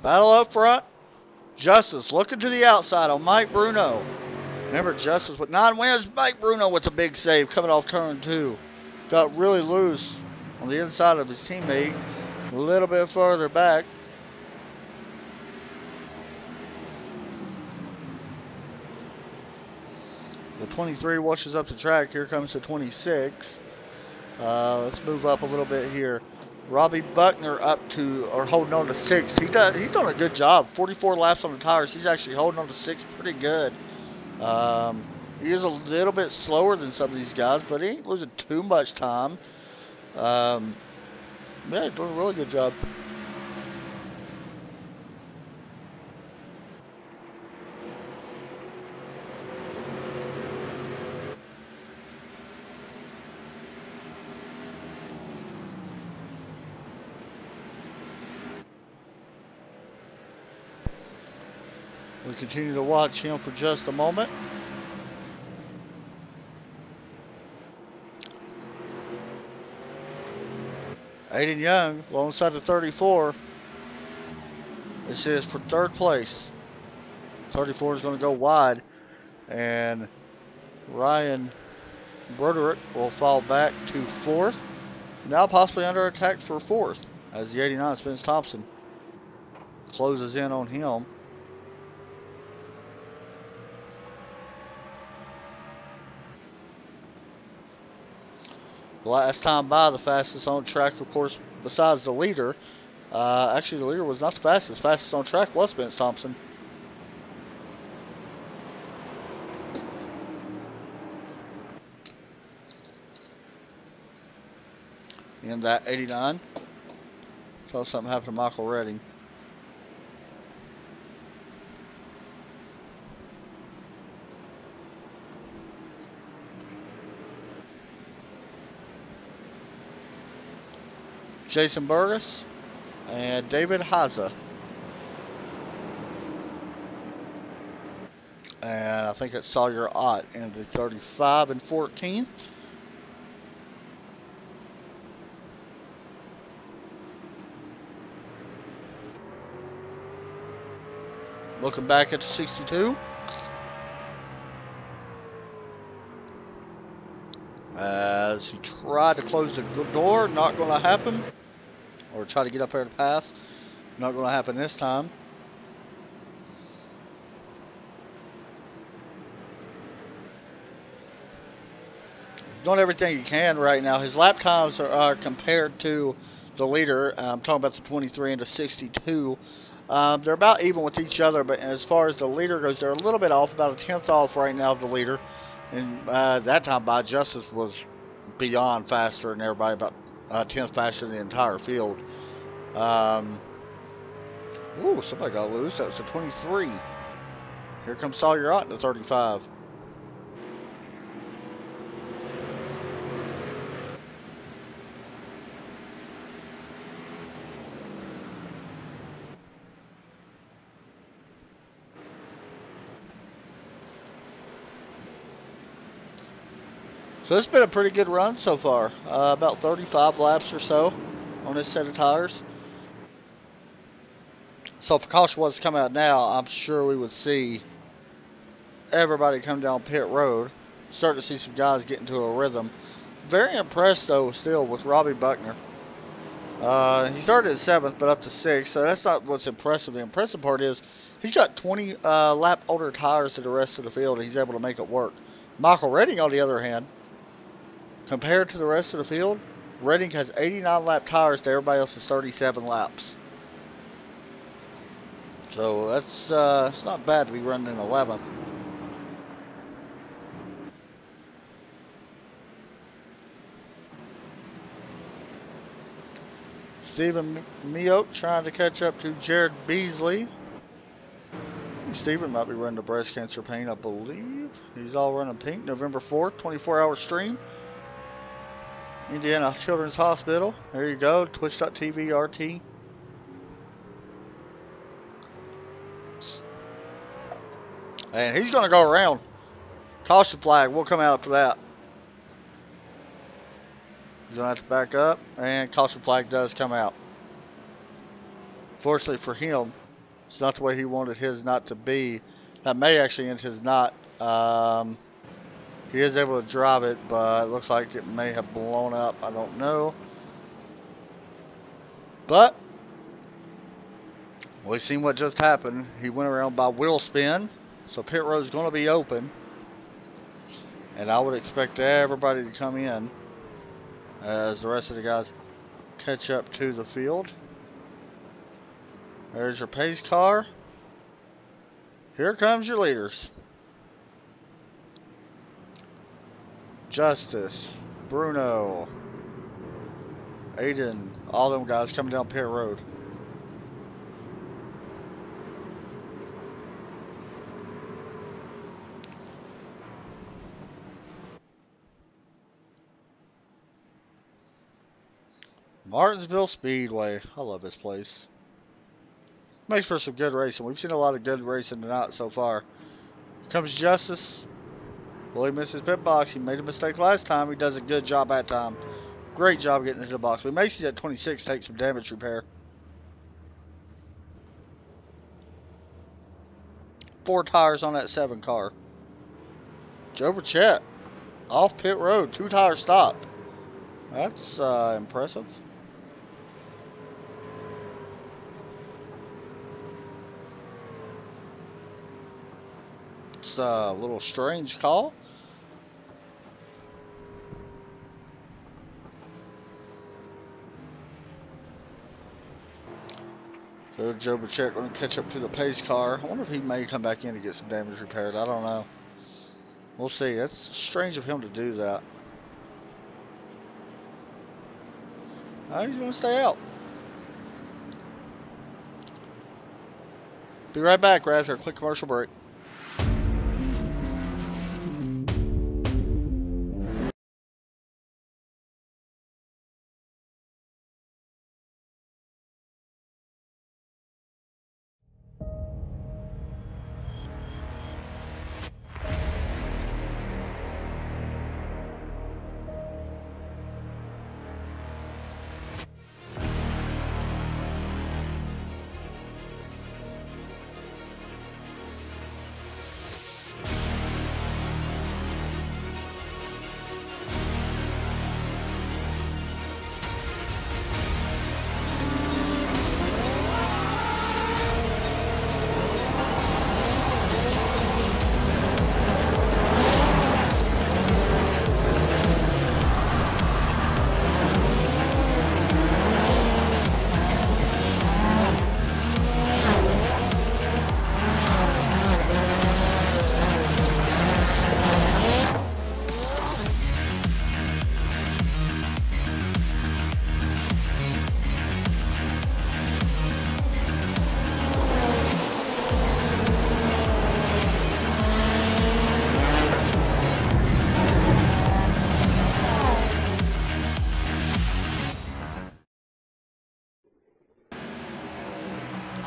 Battle up front. Justice looking to the outside on Mike Bruno. Remember, Justice with 9 wins. Mike Bruno with a big save coming off turn 2. Got really loose on the inside of his teammate. A little bit further back. The 23 washes up the track. Here comes the 26. Let's move up a little bit here. Robbie Buckner up to, or holding on to 6th. He's done a good job. 44 laps on the tires. He's actually holding on to 6th pretty good. He is a little bit slower than some of these guys, but he ain't losing too much time. Yeah, doing a really good job. We continue to watch him for just a moment. Aiden Young alongside the 34. This is for 3rd place. 34 is going to go wide. And Ryan Broderick will fall back to 4th. Now possibly under attack for 4th as the 89 Spence Thompson closes in on him. Last time by, the fastest on track, of course, besides the leader. Actually, the leader was not the fastest. Fastest on track was Spence Thompson. In that 89. Saw something happen to Michael Redding. Jason Burgess and David Haza. And I think it's Sawyer Ott in the 35 and 14. Looking back at the 62. As he tried to close the door, not going to happen. Or try to get up there to pass. Not going to happen this time. Doing everything he can right now. His lap times are compared to the leader. I'm talking about the 23 and the 62. They're about even with each other, but as far as the leader goes, they're a little bit off, about a 10th off right now of the leader. And that time by Justice was beyond faster than everybody, about 10th faster than the entire field. Ooh, somebody got loose. That was the 23. Here comes Sawyer Ott in the 35. So it's been a pretty good run so far. About 35 laps or so on this set of tires. So if a caution was to come out now, I'm sure we would see everybody come down pit road. Start to see some guys get into a rhythm. Very impressed though still with Robbie Buckner. He started at 7th but up to 6th, so that's not what's impressive. The impressive part is he's got 20 lap older tires to the rest of the field and he's able to make it work. Michael Redding, on the other hand, compared to the rest of the field, Redding has 89 lap tires to everybody else's 37 laps. So that's it's not bad to be running in 11th. Stephen Meoak trying to catch up to Jared Beasley. Stephen might be running the breast cancer pain, I believe. He's all running pink. November 4th, 24-hour stream. Indiana Children's Hospital. There you go. Twitch.tv RT. And he's going to go around. Caution flag will come out for that. He's going to have to back up. And caution flag does come out. Fortunately for him, it's not the way he wanted his knot to be. That may actually end his knot. He is able to drive it, but it looks like it may have blown up. I don't know. But we've seen what just happened. He went around by wheel spin. So pit road is going to be open. And I would expect everybody to come in as the rest of the guys catch up to the field. There's your pace car. Here comes your leaders. Justice, Bruno, Aiden, all them guys coming down pit road. Martinsville Speedway. I love this place. Makes for some good racing. We've seen a lot of good racing tonight so far. Here comes Justice. Will he miss his pit box? He made a mistake last time. He does a good job that time. Great job getting into the box. We may see that 26 take some damage repair. 4 tires on that 7 car. Joe Burchett. Off pit road. 2 tire stop. That's impressive. It's a little strange call. So Joe Burchett going to catch up to the pace car. I wonder if he may come back in to get some damage repaired. I don't know. We'll see. That's strange of him to do that. He's going to stay out. Be right back right after a quick commercial break.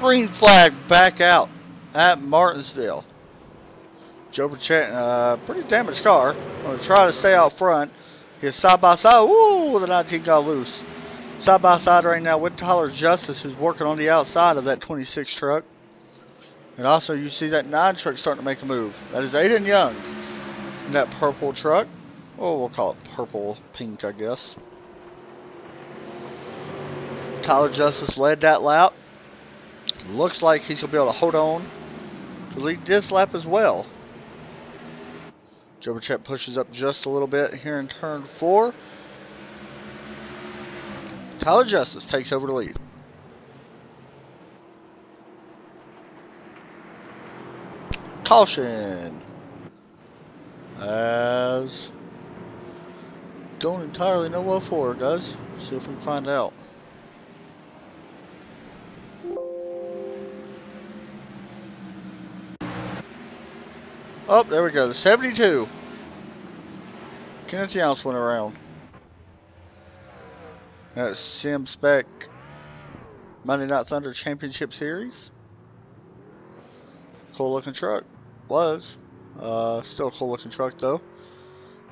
Green flag back out at Martinsville. Joe Burchett in a pretty damaged car. Going to try to stay out front. His side by side. Ooh, the 19 got loose. Side by side right now with Tyler Justice, who's working on the outside of that 26 truck. And also you see that 9 truck starting to make a move. That is Aiden Young in that purple truck. Oh, we'll call it purple pink, I guess. Tyler Justice led that lap. Looks like he's going to be able to hold on to lead this lap as well. Joe Burchett pushes up just a little bit here in turn 4. Tyler Justice takes over the lead. Caution. As don't entirely know what for, guys. See if we can find out. Oh, there we go. The 72. Kenneth Younce went around. That's Sim Spec Monday Night Thunder Championship Series. Cool looking truck. Was. Still a cool looking truck though.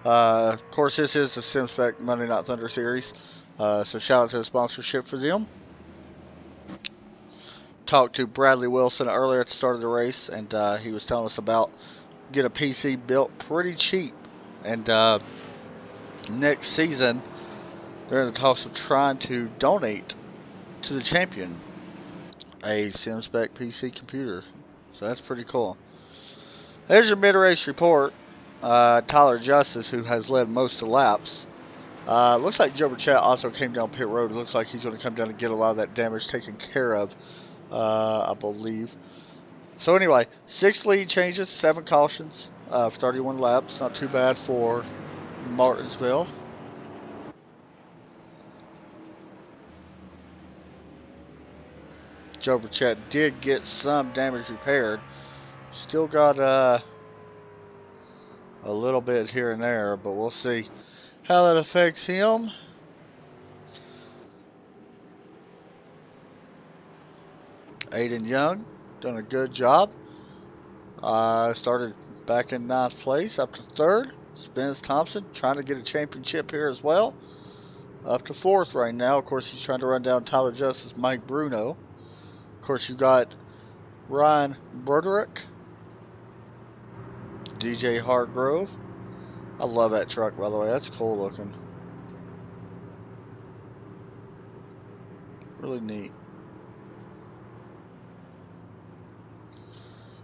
Of course, this is the Sim Spec Monday Night Thunder Series. So shout out to the sponsorship for them. Talked to Bradley Wilson earlier at the start of the race, and he was telling us about get a PC built pretty cheap. And next season, they're in the talks of trying to donate to the champion a SimSpec PC computer. So that's pretty cool. There's your mid-race report. Tyler Justice, who has led most of the laps. Looks like Joe Burchett also came down pit road. It looks like he's going to come down and get a lot of that damage taken care of, I believe. So anyway, 6 lead changes, 7 cautions, 31 laps. Not too bad for Martinsville. Joe Burchett did get some damage repaired. Still got a little bit here and there, but we'll see how that affects him. Aiden Young done a good job. Started back in 9th place, up to 3rd. Spence Thompson trying to get a championship here as well. Up to 4th right now. Of course, he's trying to run down Tyler Justice, Mike Bruno. Of course, you got Ryan Broderick, DJ Hartgrove. I love that truck, by the way. That's cool looking. Really neat.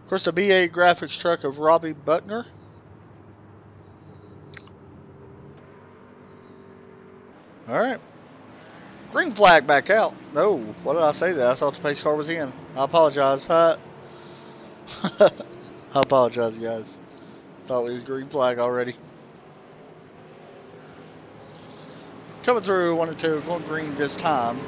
Of course, the BA graphics truck of Robbie Buckner. Alright. Green flag back out. No, what did I say that? I thought the pace car was in. I apologize. I apologize, guys. Thought it was green flag already. Coming through 1 and 2, going green this time.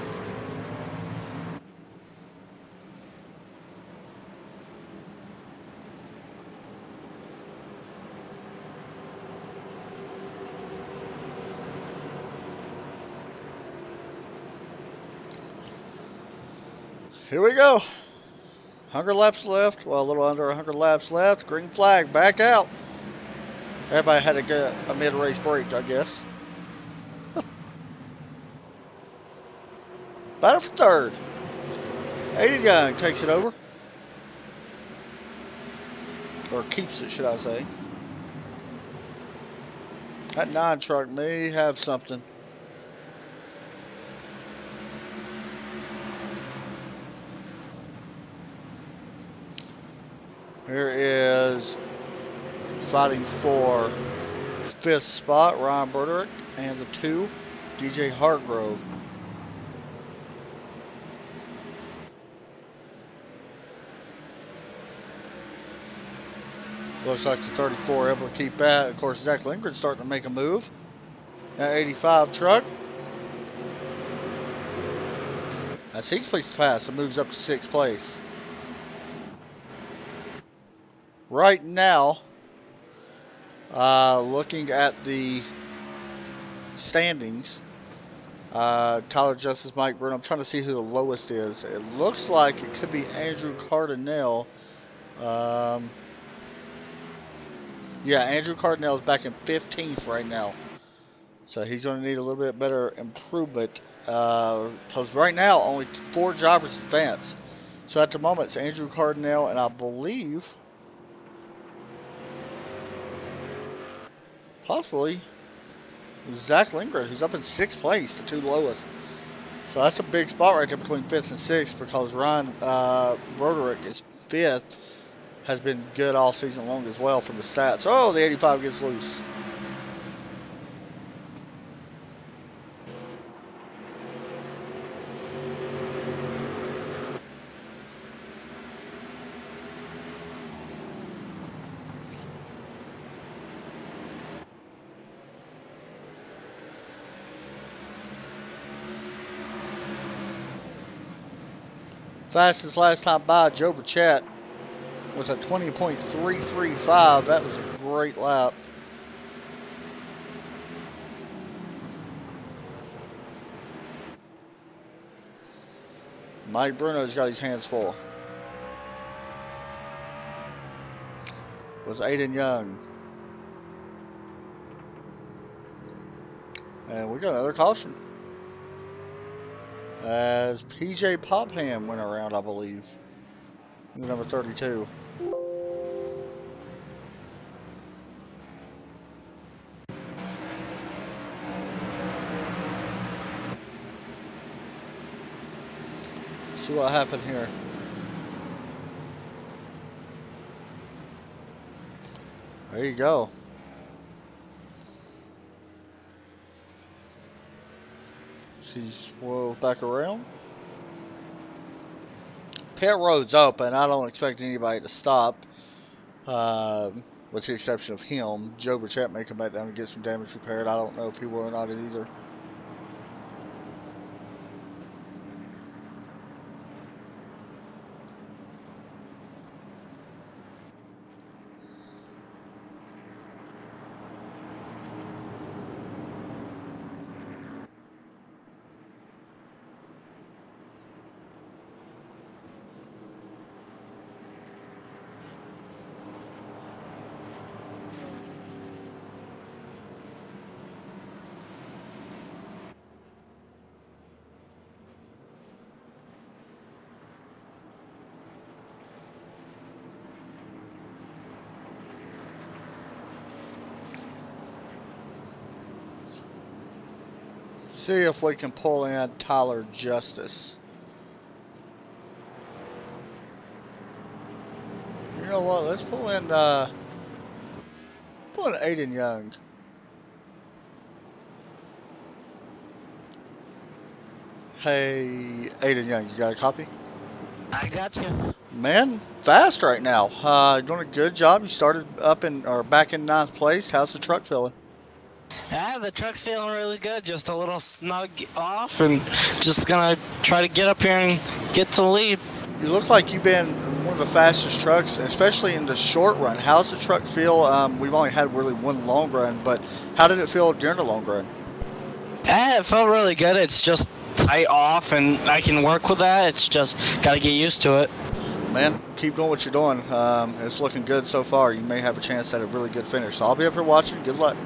Here we go. 100 laps left. Well, a little under 100 laps left. Green flag back out. Everybody had to get a mid-race break, I guess. Battle for 3rd. Aiden Young takes it over. Or keeps it, should I say. That 9 truck may have something. Here is fighting for 5th spot, Ryan Broderick, and the 2, DJ Hartgrove. Looks like the 34 able to keep that. Of course, Zach Lindgren's starting to make a move. That 85 truck. As he completes the pass, it moves up to 6th place. Right now, looking at the standings, Tyler Justice, Mike Bruno. I'm trying to see who the lowest is. It looks like it could be Andrew Cardinale. Yeah, Andrew Cardinal is back in 15th right now. So he's going to need a little bit better improvement. Because right now, only 4 drivers advance. So at the moment, it's Andrew Cardinal and I believe, possibly, Zach Lindgren, who's up in 6th place, the 2 lowest. So that's a big spot right there between 5th and 6th, because Ryan Broderick is 5th. Has been good all season long as well from the stats. Oh, the 85 gets loose. Fastest last time by, Joe Burchett with a 20.335. That was a great lap. Mike Bruno's got his hands full with Aiden Young. And we got another caution, as PJ Popham went around, I believe. Number 32. See what happened here. There you go. She swirls back around. Pit road's open. I don't expect anybody to stop, with the exception of him. Joe Burchett may come back down and get some damage repaired. I don't know if he will or not either. See if we can pull in Tyler Justice. You know what? Let's pull in Aiden Young. Hey, Aiden Young, you got a copy? I got you. Man, fast right now. Doing a good job. You started up in or back in 9th place. How's the truck feeling? Yeah, the truck's feeling really good. Just a little snug off, and just gonna try to get up here and get to the lead. You look like you've been one of the fastest trucks, especially in the short run. How's the truck feel? We've only had really one long run, but how did it feel during the long run? Yeah, it felt really good. It's just tight off, and I can work with that. It's just gotta get used to it. Man, keep doing what you're doing. It's looking good so far. You may have a chance at a really good finish. So I'll be up here watching. Good luck.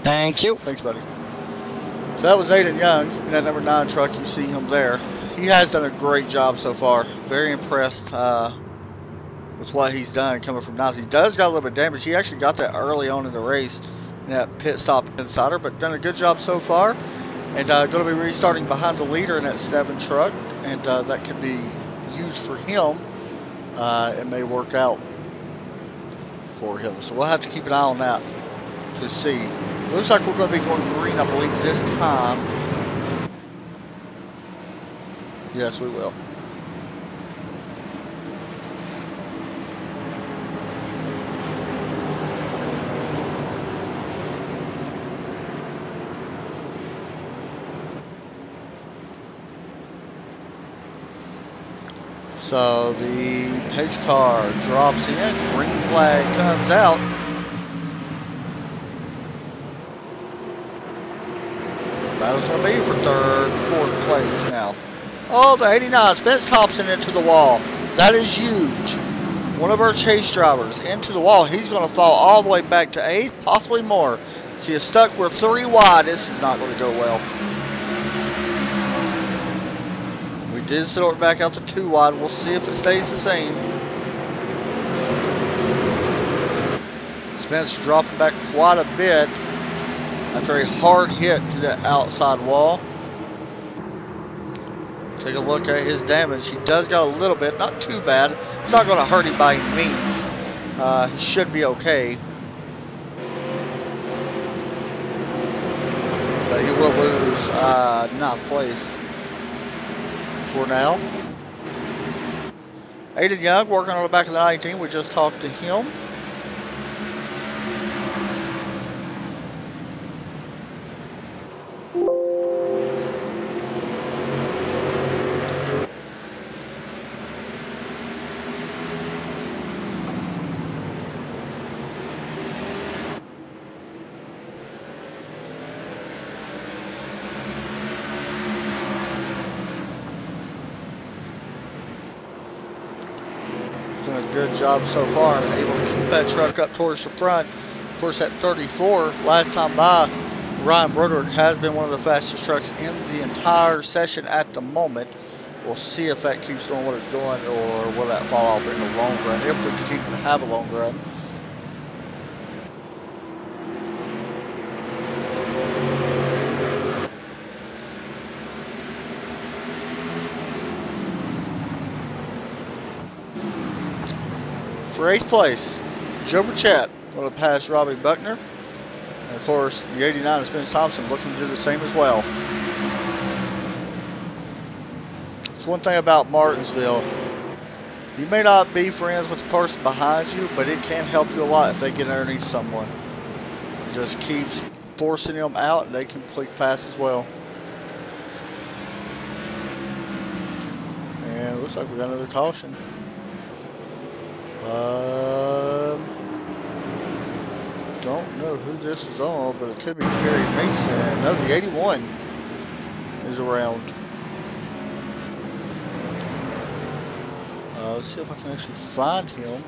Thank you. Thanks, buddy. So that was Aiden Young in that number 9 truck. You see him there. He has done a great job so far. Very impressed with what he's done coming from 9th. He does got a little bit of damage. He actually got that early on in the race in that pit stop insider, but done a good job so far. And going to be restarting behind the leader in that 7 truck, and that could be huge for him. It may work out for him. So we'll have to keep an eye on that to see. Looks like we're going to be going green, I believe, this time. Yes, we will. So the pace car drops in, green flag comes out. Battle's going to be for 3rd, 4th place now. Oh, the 89, Spence Thompson into the wall. That is huge. one of our chase drivers into the wall. He's going to fall all the way back to 8th, possibly more. She is stuck. We're 3 wide. This is not going to go well. We did settle it back out to 2 wide. We'll see if it stays the same. Spence dropping back quite a bit after a hard hit to the outside wall. Take a look at his damage. He does got a little bit, not too bad. It's not going to hurt him by any means. He should be okay. But he will lose 9th place for now. Aiden Young working on the back of the 19. We just talked to him. Good job so far, able to keep that truck up towards the front. Of course, at 34, last time by, Ryan Broderick has been one of the fastest trucks in the entire session at the moment. We'll see if that keeps doing what it's doing, or will that fall off in the long run, if we continue to have a long run. For 8th place, Joe Burchett going to pass Robbie Buckner. And of course, the 89 is Spence Thompson looking to do the same as well. It's one thing about Martinsville. You may not be friends with the person behind you, but it can help you a lot if they get underneath someone. It just keeps forcing them out, and they can complete pass as well. And it looks like we got another caution. Don't know who this is on, but it could be Kerry Mason. No, the 81 is around. Let's see if I can actually find him.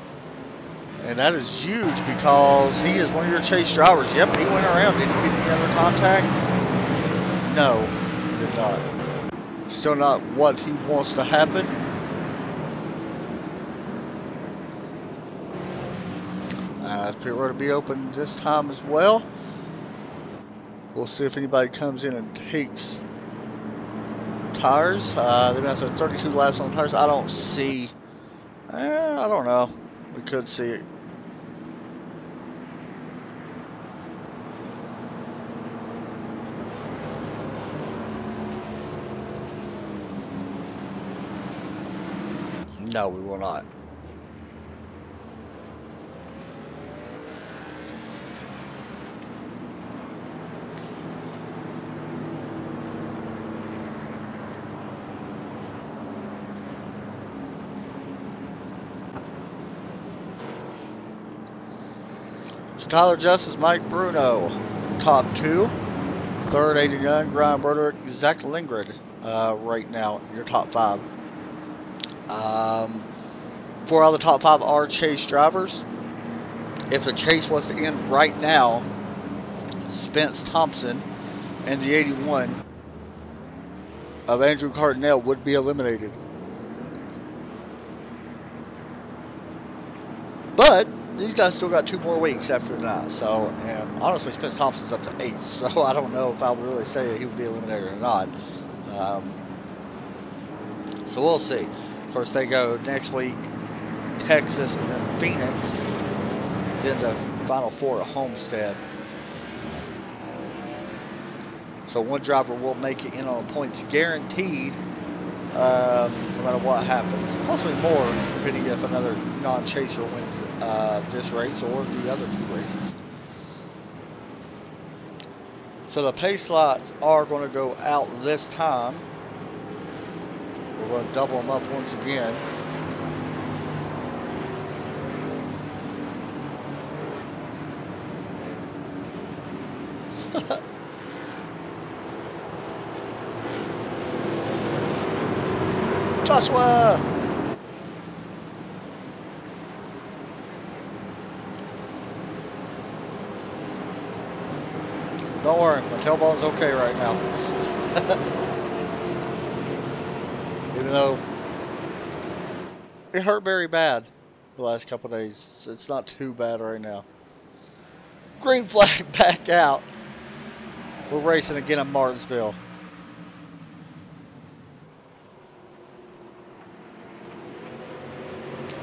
And that is huge because he is one of your chase drivers. Yep, he went around. Did he get any other contact? No, he did not. Still not what he wants to happen. Pit road to be open this time as well. We'll see if anybody comes in and takes tires. They're going to have 32 laps on tires. I don't see. I don't know. We could see it. No, we will not. Tyler Justice, Mike Bruno, top 2. Third, Aiden Young, Ryan Broderick, Zach Lindgren, right now, your top 5. 4 out of the top 5 are chase drivers. If the chase was to end right now, Spence Thompson and the 81 of Andrew Cardinale would be eliminated. But these guys still got 2 more weeks after tonight, so, and honestly, Spence Thompson's up to 8, so I don't know if I would really say that he would be eliminated or not. So we'll see. Of course, they go next week, Texas, and then Phoenix, then the Final 4 at Homestead. So one driver will make it in on points guaranteed, no matter what happens. Possibly more, depending if another non-chaser wins this race or the other 2 races. So the pace slots are going to go out this time. We're going to double them up once again. Joshua! tailbone's okay right now. Even though it hurt very bad the last couple of days. It's not too bad right now. Green flag back out. We're racing again in Martinsville.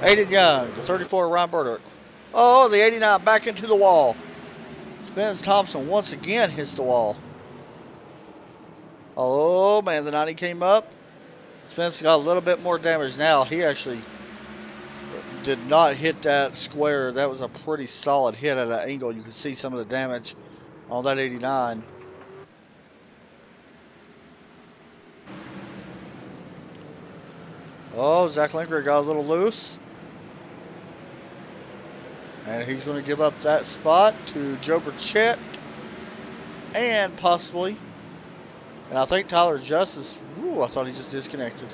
Aiden Young, the 34 Ron Burdick. Oh, the 89 back into the wall. Spence Thompson once again hits the wall. Oh man, the 90 came up. Spence got a little bit more damage now. He actually did not hit that square. That was a pretty solid hit at an angle. You can see some of the damage on that 89. Oh, Zach Linker got a little loose. And he's going to give up that spot to Joe Burchett. And possibly. And I think Tyler Justice. Ooh, I thought he just disconnected.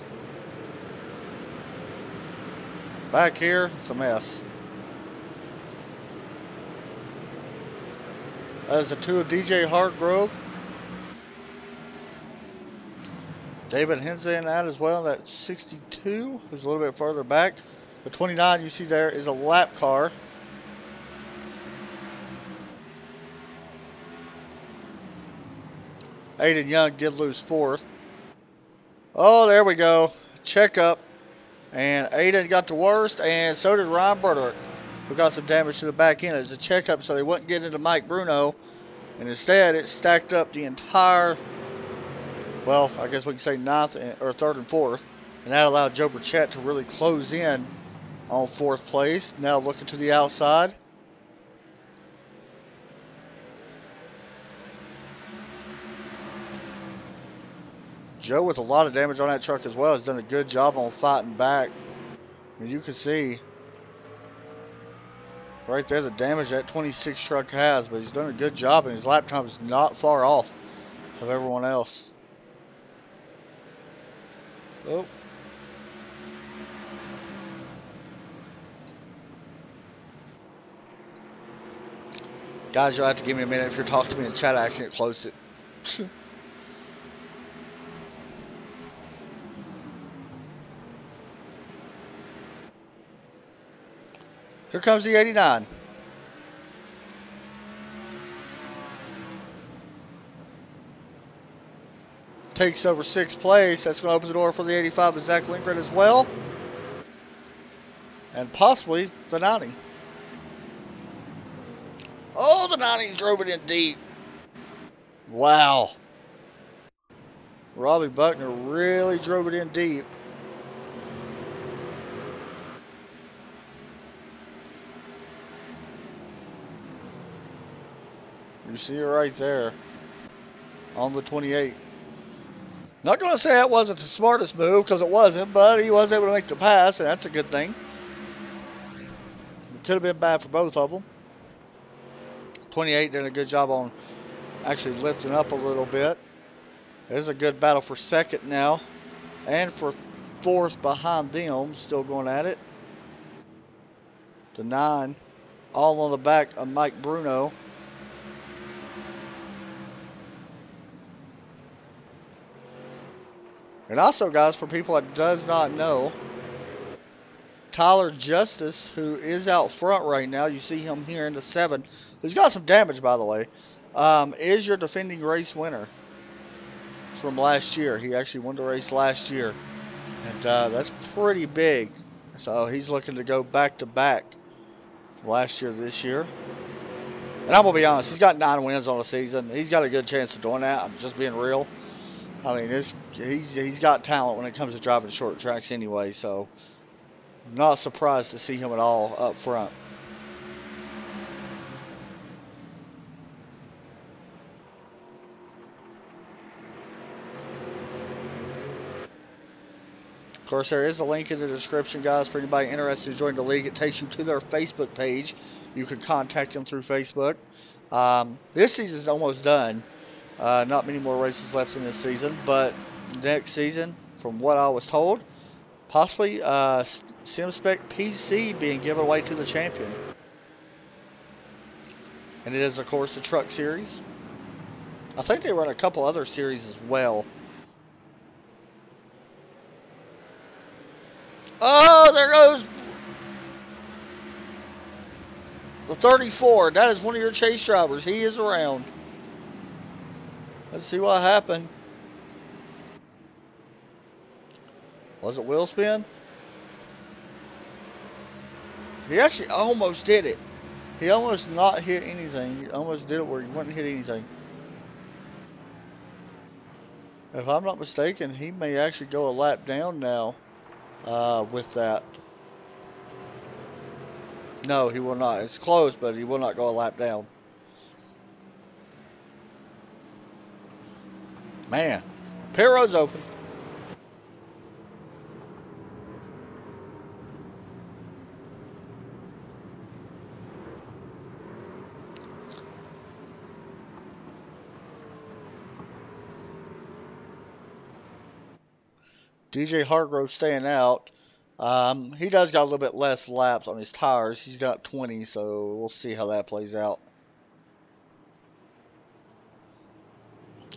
Back here, it's a mess. That is the 2 of DJ Hartgrove. David Hensley in that as well. That 62, who's a little bit further back. The 29 you see there is a lap car. Aiden Young did lose 4th. Oh, there we go. Checkup. And Aiden got the worst, and so did Ryan Burdick, who got some damage to the back end. It was a checkup so they wouldn't get into Mike Bruno. And instead, it stacked up the entire, well, I guess we can say 9th or 3rd and 4th. And that allowed Joe Burchett to really close in on 4th place. Now looking to the outside. Joe, with a lot of damage on that truck as well, has done a good job on fighting back. I mean, you can see right there the damage that 26 truck has, but he's done a good job, and his lap time is not far off of everyone else. Oh. Guys, you'll have to give me a minute. If you're talking to me in chat, I accidentally closed it. Here comes the 89. Takes over 6th place. That's going to open the door for the 85 of Zach Lindgren as well. And possibly the 90. Oh, the 90 drove it in deep. Wow. Robbie Buckner really drove it in deep. You see it right there on the 28. Not going to say that wasn't the smartest move, because it wasn't, but he was able to make the pass, and that's a good thing. It could have been bad for both of them. 28 did a good job on actually lifting up a little bit. There's a good battle for 2nd now, and for 4th behind them, still going at it. The 9, all on the back of Mike Bruno. And also, guys, for people that does not know, Tyler Justice, who is out front right now, you see him here in the 7, who's got some damage, by the way, is your defending race winner from last year. He actually won the race last year, and that's pretty big. So he's looking to go back-to-back from last year to this year. And I'm going to be honest, he's got 9 wins on the season. He's got a good chance of doing that. I'm just being real. I mean, he's got talent when it comes to driving short tracks anyway, so I'm not surprised to see him at all up front. Of course, there is a link in the description, guys, for anybody interested in joining the league. It takes you to their Facebook page. You can contact them through Facebook. This season's almost done. Not many more races left in this season, but next season, from what I was told, possibly SimSpec PC being given away to the champion. And it is, of course, the Truck Series. I think they run a couple other series as well. Oh, there goes the 34. That is one of your chase drivers. He is around. Let's see what happened. Was it wheel spin? He actually almost did it. He almost not hit anything. He almost did it where he wouldn't hit anything. If I'm not mistaken, he may actually go a lap down now with that. No, he will not. It's close, but he will not go a lap down. Man, pit road's open. DJ Hargrove staying out. He does got a little bit less laps on his tires. He's got 20, so we'll see how that plays out.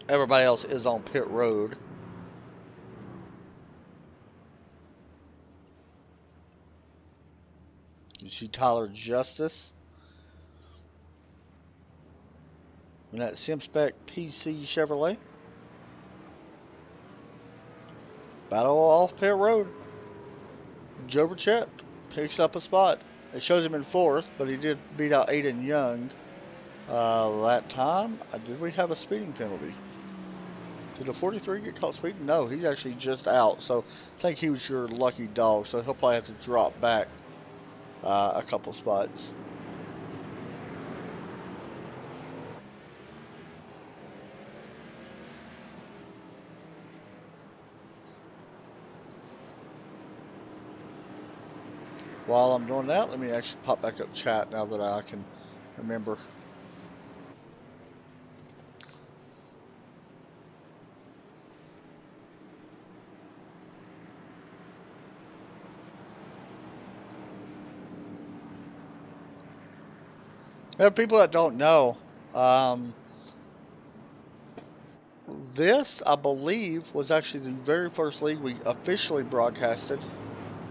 Everybody else is on pit road. You see Tyler Justice. And that SimSpec PC Chevrolet. Battle off pit road. Joe Burchett picks up a spot. It shows him in 4th, but he did beat out Aiden Young that time. Did we have a speeding penalty? Did the 43 get caught speeding? No, he's actually just out. So I think he was your lucky dog. So he'll probably have to drop back a couple spots. While I'm doing that, let me actually pop back up chat now that I can remember. There are people that don't know. This, I believe, was actually the very first league we officially broadcasted.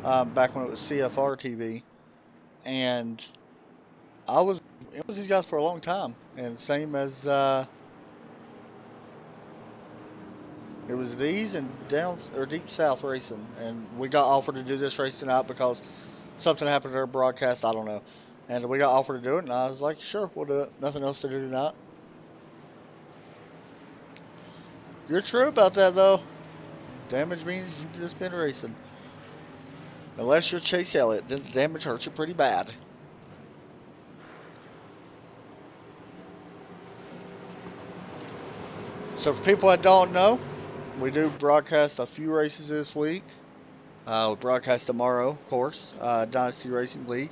Back when it was CFR TV, and I was with these guys for a long time, and same as it was these and down or Deep South Racing, and we got offered to do this race tonight because something happened to our broadcast. I don't know, and we got offered to do it, and I was like, sure, we'll do it. Nothing else to do tonight. You're true about that though. Damage means you've just been racing. Unless you're Chase Elliott, then the damage hurts you pretty bad. So for people that don't know, we do broadcast a few races this week. We broadcast tomorrow, of course, Dynasty Racing League.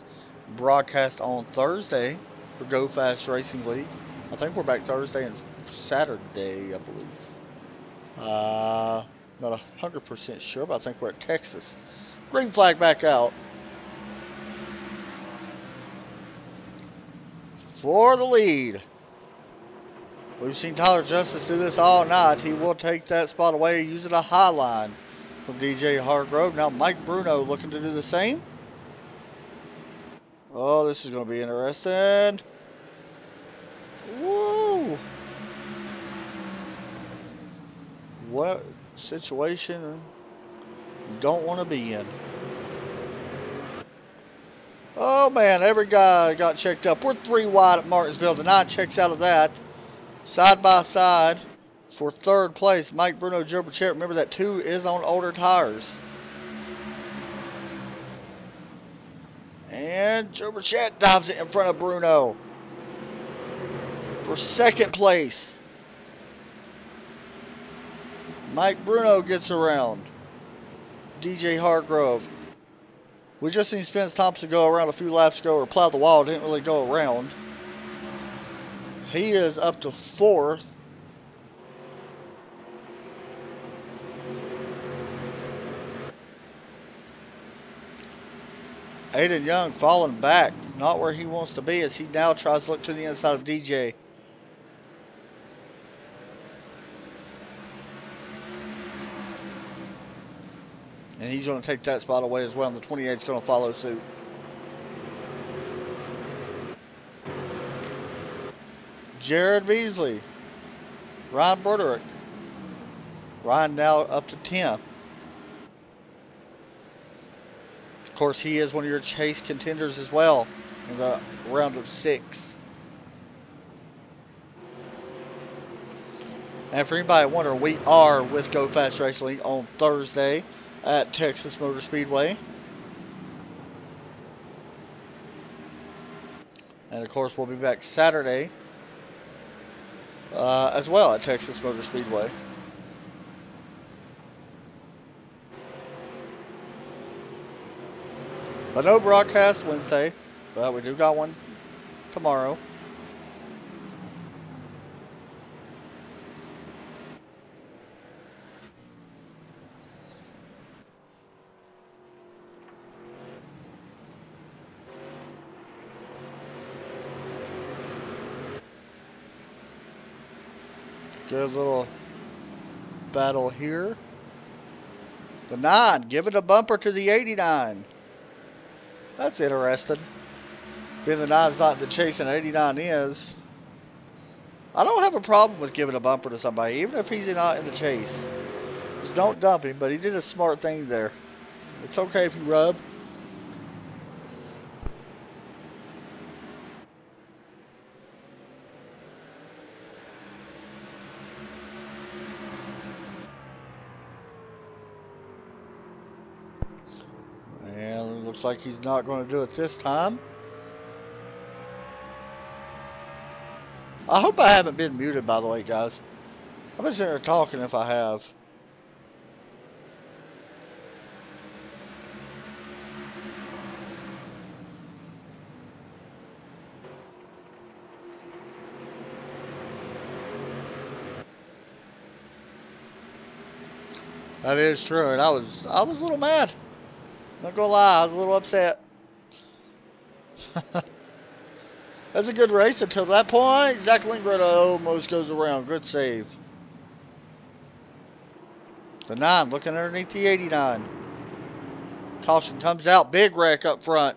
Broadcast on Thursday for Go Fast Racing League. I think we're back Thursday and Saturday, I believe. Not 100% sure, but I think we're at Texas. Green flag back out. For the lead. We've seen Tyler Justice do this all night. He will take that spot away using a high line from DJ Hargrove. Now Mike Bruno looking to do the same. Oh, this is going to be interesting. Woo! What situation you don't want to be in. Oh man, every guy got checked up. We're 3 wide at Martinsville. The 9 checks out of that. Side by side for 3rd place. Mike Bruno, Joe Burchett. Remember that 2 is on older tires. And Joe Burchett dives it in front of Bruno for 2nd place. Mike Bruno gets around DJ Hargrove. We just seen Spence Thompson go around a few laps ago, or plow the wall, didn't really go around. He is up to 4th. Aiden Young falling back, not where he wants to be, as he now tries to look to the inside of DJ. And he's going to take that spot away as well. And the 28 is going to follow suit. Jared Beasley. Ryan Broderick. Ryan now up to 10th. Of course, he is one of your chase contenders as well in the round of 6. And for anybody wondering, we are with Go Fast Racing on Thursday at Texas Motor Speedway. And of course, we'll be back Saturday as well at Texas Motor Speedway. But no broadcast Wednesday, but we do got one tomorrow. Good little battle here. The 9 giving a bumper to the 89. That's interesting. Being the 9's not in the chase and 89 is. I don't have a problem with giving a bumper to somebody, even if he's not in the chase. Just don't dump him, but he did a smart thing there. It's okay if you rub. And looks like he's not going to do it this time. I hope I haven't been muted, by the way, guys. I've been sitting here talking if I have. That is true, and I was a little mad. Not gonna lie, I was a little upset. That's a good race until that point. Zach Lindgren almost goes around. Good save. The 9 looking underneath the 89. Caution comes out. Big wreck up front.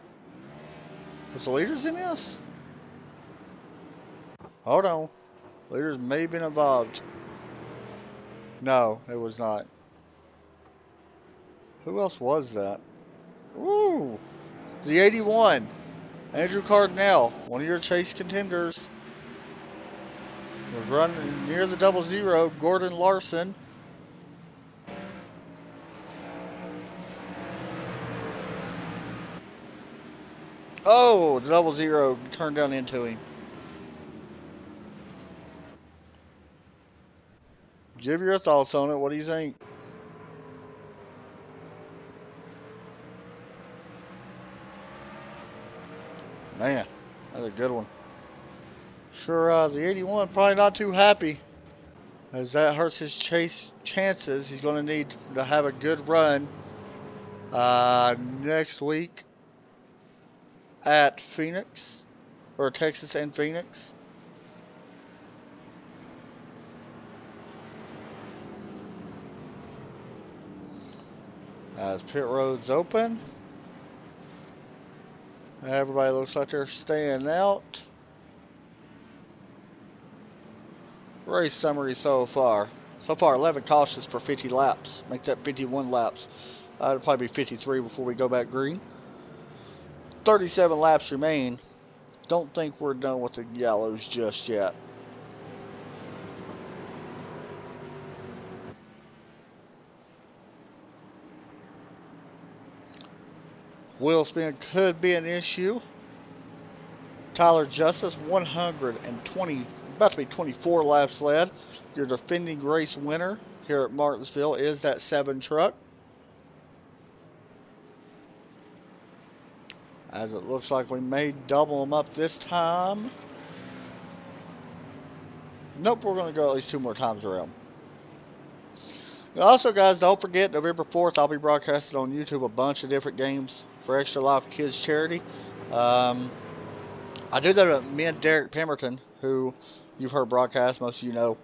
Was the leaders in this? Hold on. Leaders may have been involved. No, it was not. Who else was that? Ooh. The 81. Andrew Cardinal, one of your chase contenders, was running near the 00. Gordon Larson. Oh, the 00 turned down into him. Give your thoughts on it. What do you think? Man, that's a good one. Sure, the 81 probably not too happy, as that hurts his chase chances. He's going to need to have a good run next week at Phoenix, or Texas and Phoenix. As pit road's open. Everybody looks like they're staying out. Race summary so far. So far, 11 cautions for 50 laps. Make that 51 laps. It'll probably be 53 before we go back green. 37 laps remain. Don't think we're done with the yellows just yet. Wheel spin could be an issue. Tyler Justice, 120, about to be 24 laps led. Your defending race winner here at Martinsville is that 7 truck. As it looks like we may double them up this time. Nope, we're going to go at least 2 more times around. Also, guys, don't forget, November 4th, I'll be broadcasting on YouTube a bunch of different games for Extra Life Kids Charity. I do that with me and Derek Pemberton, who you've heard broadcast, most of you know.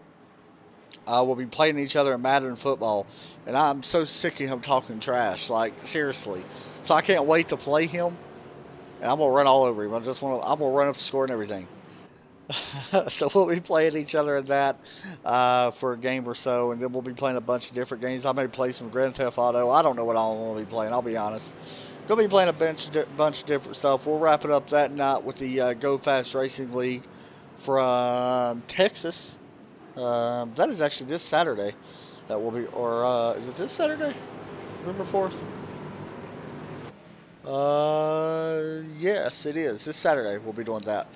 will be playing each other in Madden football, and I'm so sick of him talking trash. Like seriously, so I can't wait to play him, and I'm gonna run all over him. I'm gonna run up the score and everything. So we'll be playing each other in that for a game or so, and then we'll be playing a bunch of different games. I may play some Grand Theft Auto. I don't know what I'm gonna be playing. I'll be honest. Gonna be playing a bunch of different stuff. We'll wrap it up that night with the Go Fast Racing League from Texas. That is actually this Saturday. That will be, or is it this Saturday? November 4th? Yes, it is. This Saturday we'll be doing that.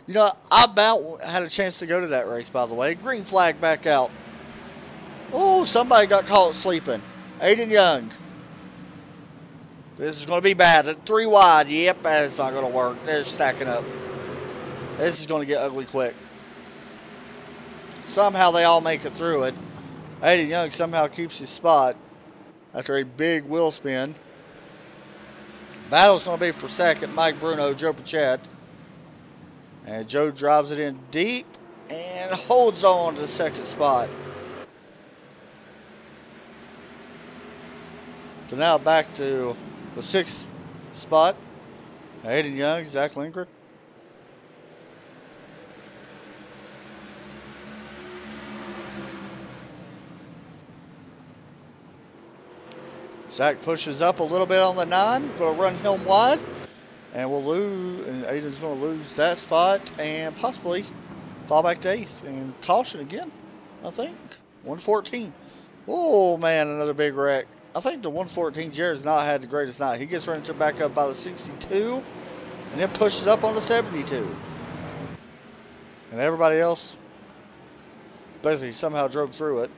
You know, I about had a chance to go to that race, by the way. Green flag back out. Oh, somebody got caught sleeping. Aiden Young. This is going to be bad. At 3 wide. Yep, that's not going to work. They're stacking up. This is going to get ugly quick. Somehow they all make it through it. Aiden Young somehow keeps his spot after a big wheel spin. Battle's going to be for second. Mike Bruno, Joe Pachet. And Joe drives it in deep and holds on to the second spot. So now back to the 6th spot. Aiden Young, Zach Lindgren. Zach pushes up a little bit on the 9. Going to run him wide. And we'll lose, and Aiden's going to lose that spot and possibly fall back to 8th. And caution again, I think. 114. Oh, man, another big wreck. I think the 114, Jared's not had the greatest night. He gets running to back up by the 62 and then pushes up on the 72. And everybody else basically somehow drove through it.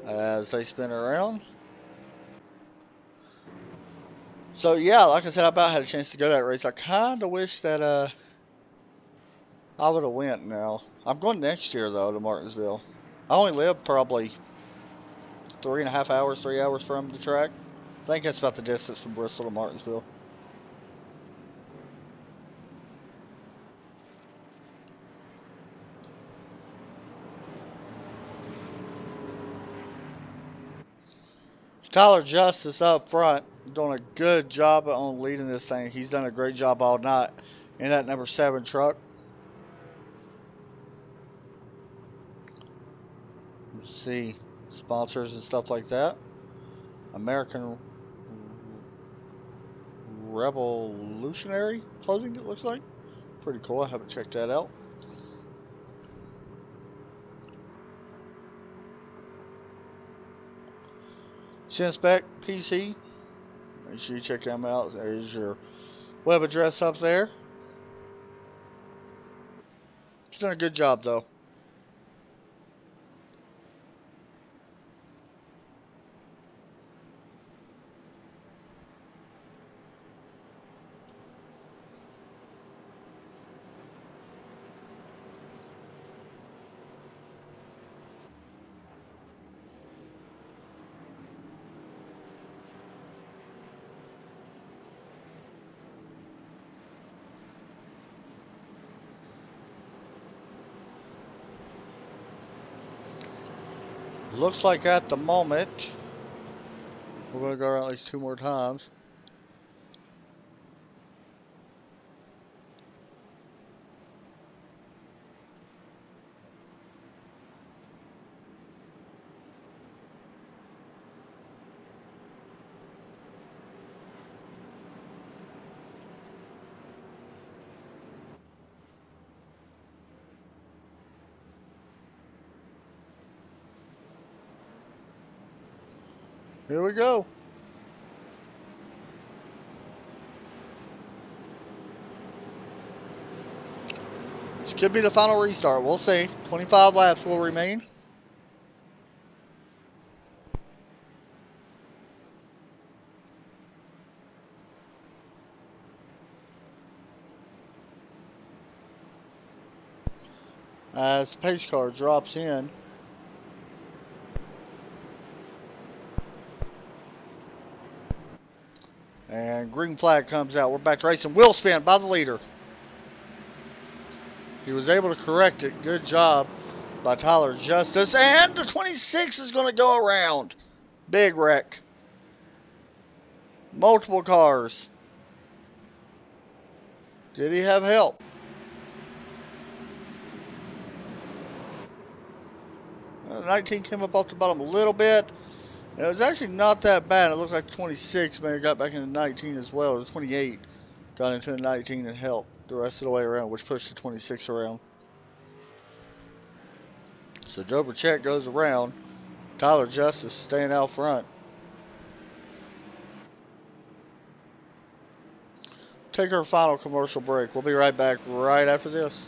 As they spin around. So yeah, like I said, I about had a chance to go to that race. I kind of wish that I would have went now. I'm going next year though to Martinsville. I only live probably 3.5 hours, 3 hours from the track. I think that's about the distance from Bristol to Martinsville. Tyler Justice up front, doing a good job on leading this thing. He's done a great job all night in that number 7 truck. Let's see, sponsors and stuff like that. American Revolutionary Clothing, it looks like. Pretty cool. I haven't checked that out. SimSpec PC. Make sure you check them out. There's your web address up there. He's done a good job though. Looks like at the moment, we're going to go around at least 2 more times. Here we go. This could be the final restart. We'll see. 25 laps will remain. as the pace car drops in. And green flag comes out. We're back to racing. Wheel spin by the leader. He was able to correct it. Good job by Tyler Justice. And the 26 is going to go around. Big wreck. Multiple cars. Did he have help? The 19 came up off the bottom a little bit. And it was actually not that bad. It looked like 26 may have got back into 19 as well. The 28 got into the 19 and helped the rest of the way around, which pushed the 26 around. So Joe Burchett goes around. Tyler Justice staying out front. Take our final commercial break. We'll be right back right after this.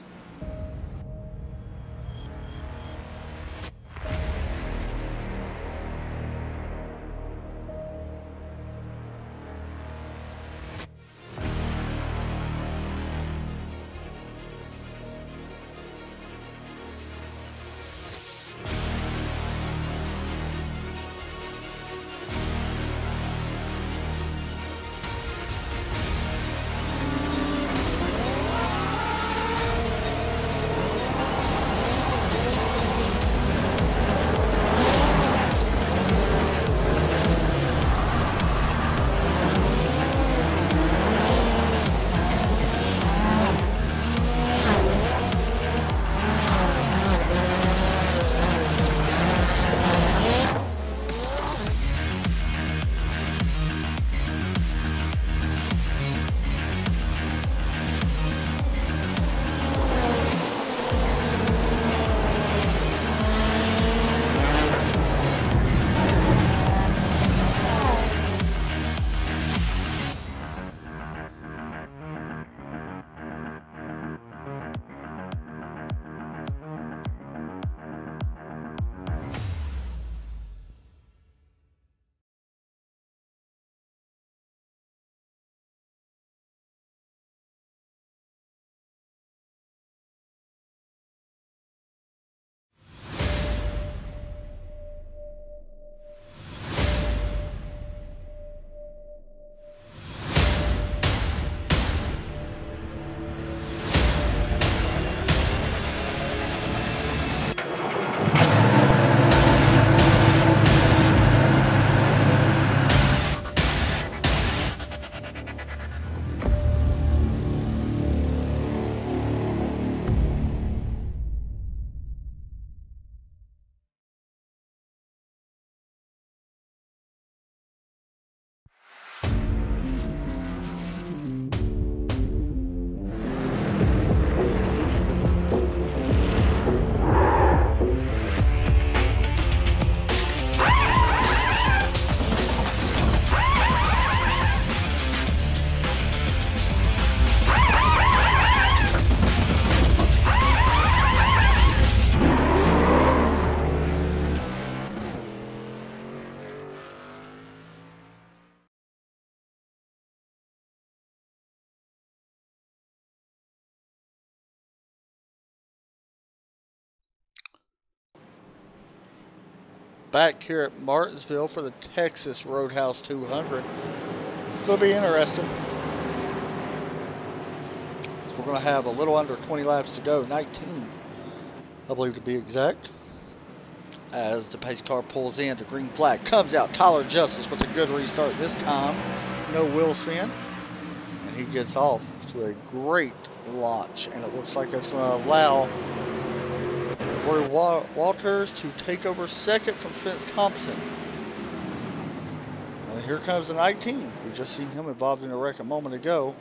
Back here at Martinsville for the Texas Roadhouse 200. It's going to be interesting. So we're going to have a little under 20 laps to go. 19, I believe to be exact. As the pace car pulls in, the green flag comes out. Tyler Justice with a good restart this time. No wheel spin. And he gets off to a great launch. And it looks like it's going to allow Roy Walters to take over second from Spence Thompson. And here comes the 19. We just seen him involved in a wreck a moment ago.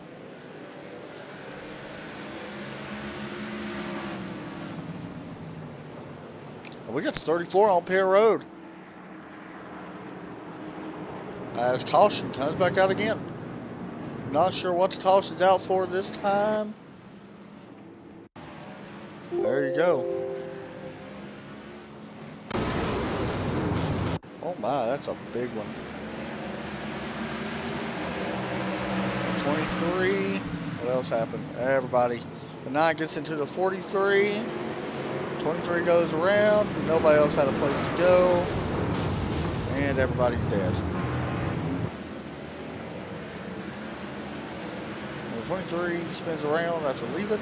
And we got the 34 on Pier Road. As caution comes back out again. Not sure what the caution's out for this time. There you go. Oh my, that's a big one. 23. What else happened? Everybody. The 9 gets into the 43. 23 goes around. Nobody else had a place to go. And everybody's dead. Number 23 spins around after leaving.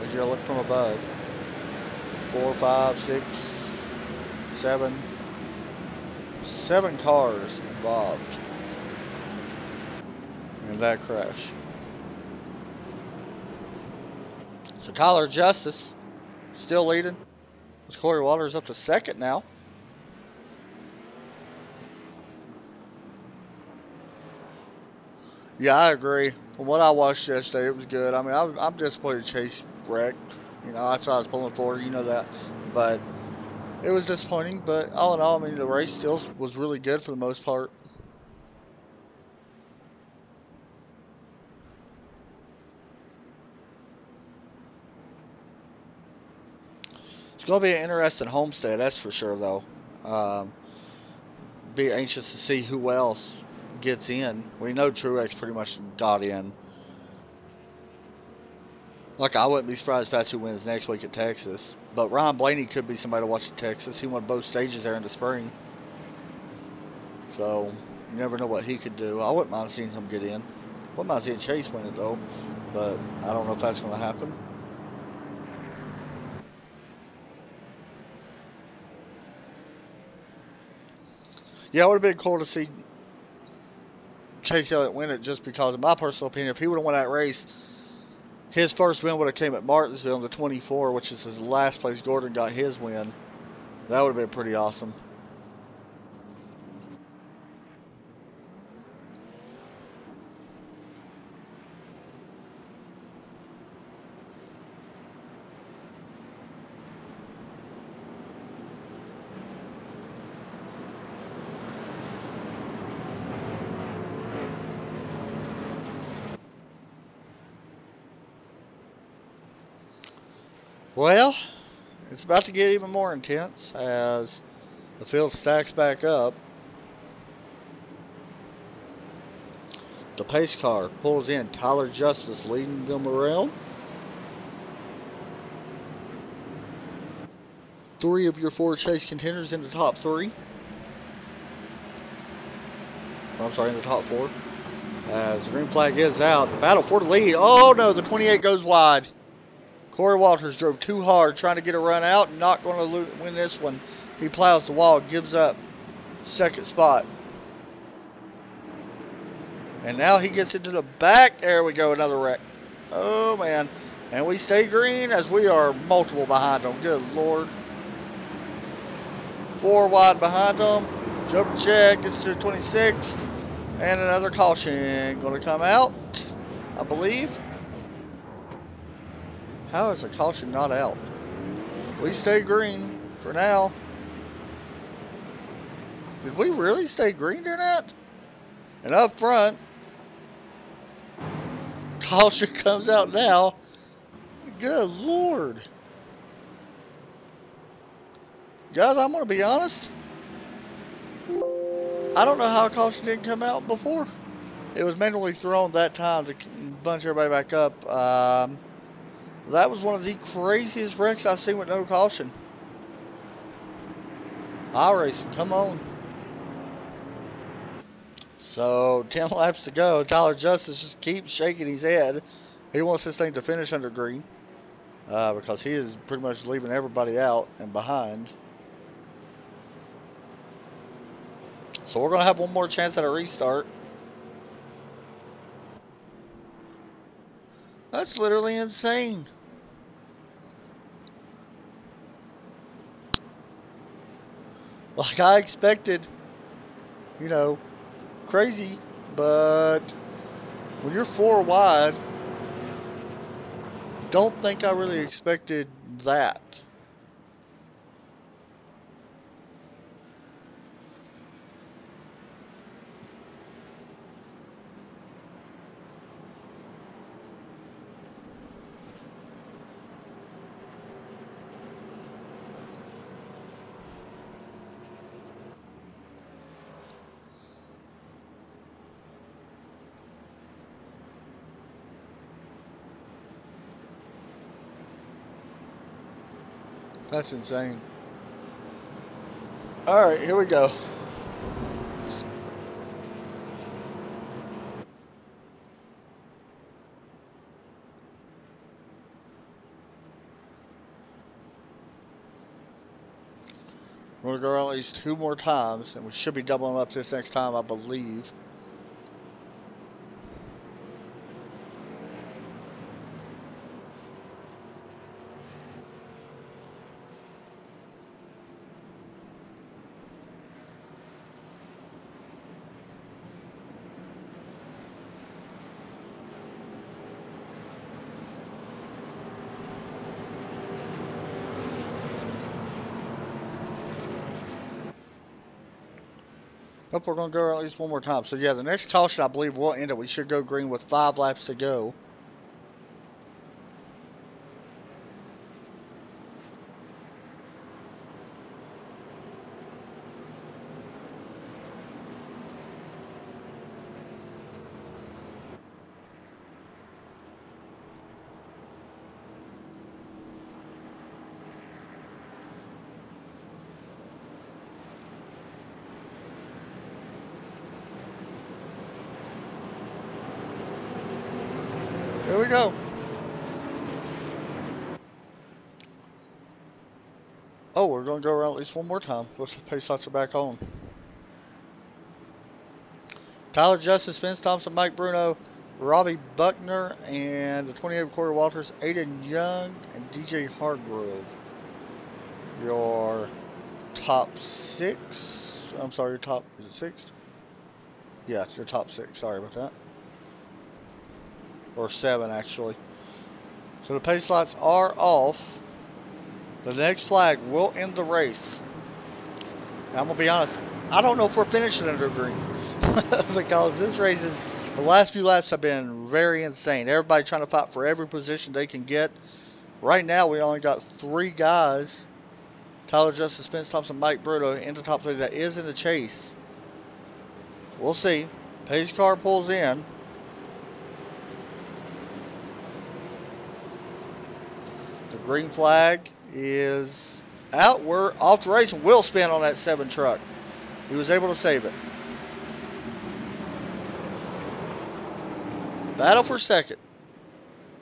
As you look from above. 4, 5, 6, 7. 7 cars involved in that crash. So Tyler Justice still leading. Corey Waters up to second now. Yeah, I agree. From what I watched yesterday, it was good. I mean, I'm disappointed Chase wrecked. You know, that's what I was pulling for. You know that. But it was disappointing. But all in all, I mean, the race still was really good for the most part. It's going to be an interesting homestead, that's for sure, though. Be anxious to see who else gets in. We know Truex pretty much got in. Like, I wouldn't be surprised if that's who wins next week at Texas. But Ryan Blaney could be somebody to watch at Texas. He won both stages there in the spring. So, you never know what he could do. I wouldn't mind seeing him get in. Wouldn't mind seeing Chase win it, though. But I don't know if that's going to happen. Yeah, it would have been cool to see Chase Elliott win it just because, in my personal opinion, if he would have won that race, his first win would have came at Martinsville in the 24, which is his last place Gordon got his win. That would have been pretty awesome. Well, it's about to get even more intense as the field stacks back up. The pace car pulls in. Tyler Justice leading them around. 3 of your 4 chase contenders in the top 3. I'm sorry, in the top 4. As the green flag is out. Battle for the lead. Oh no, the 28 goes wide. Corey Walters drove too hard trying to get a run out. Not going to win this one. He plows the wall, gives up second spot. And now he gets into the back. There we go, another wreck. Oh man. And we stay green as we are multiple behind them. Good Lord. 4 wide behind them. Jump check, gets to 26. And another caution going to come out, I believe. How is a caution not out? We stay green for now. Did we really stay green during that? And up front, caution comes out now. Good Lord. Guys, I'm going to be honest. I don't know how a caution didn't come out before. It was manually thrown that time to bunch everybody back up. That was one of the craziest wrecks I've seen with no caution. iRacing, come on. So, 10 laps to go. Tyler Justice just keeps shaking his head. He wants this thing to finish under green. Because he is pretty much leaving everybody out and behind. So we're going to have one more chance at a restart. That's literally insane. Like I expected, you know, crazy, but when you're 4 wide, don't think I really expected that. That's insane. Alright, here we go. We're going to go at least 2 more times, and we should be doubling up this next time, I believe. Nope, we're going to go at least 1 more time. So yeah, the next caution I believe will end it. We should go green with 5 laps to go. Here we go. Oh, we're going to go around at least 1 more time. Looks like pace lights are back on. Tyler Justice, Spence Thompson, Mike Bruno, Robbie Buckner, and the 28 Corey Walters, Aiden Young, and DJ Hargrove. Your top 6. I'm sorry, your top, is it 6? Yeah, your top 6. Sorry about that. Or 7 actually. So the pace lights are off. The next flag will end the race. Now I'm gonna be honest, I don't know if we're finishing under green. Because this race is, the last few laps have been very insane. Everybody trying to fight for every position they can get. Right now we only got 3 guys. Tyler Justice, Spence Thompson, Mike Bruno in the top 3 that is in the chase. We'll see. Pace car pulls in. Green flag is out. We're off the race, and will spin on that 7 truck. He was able to save it. Battle for second.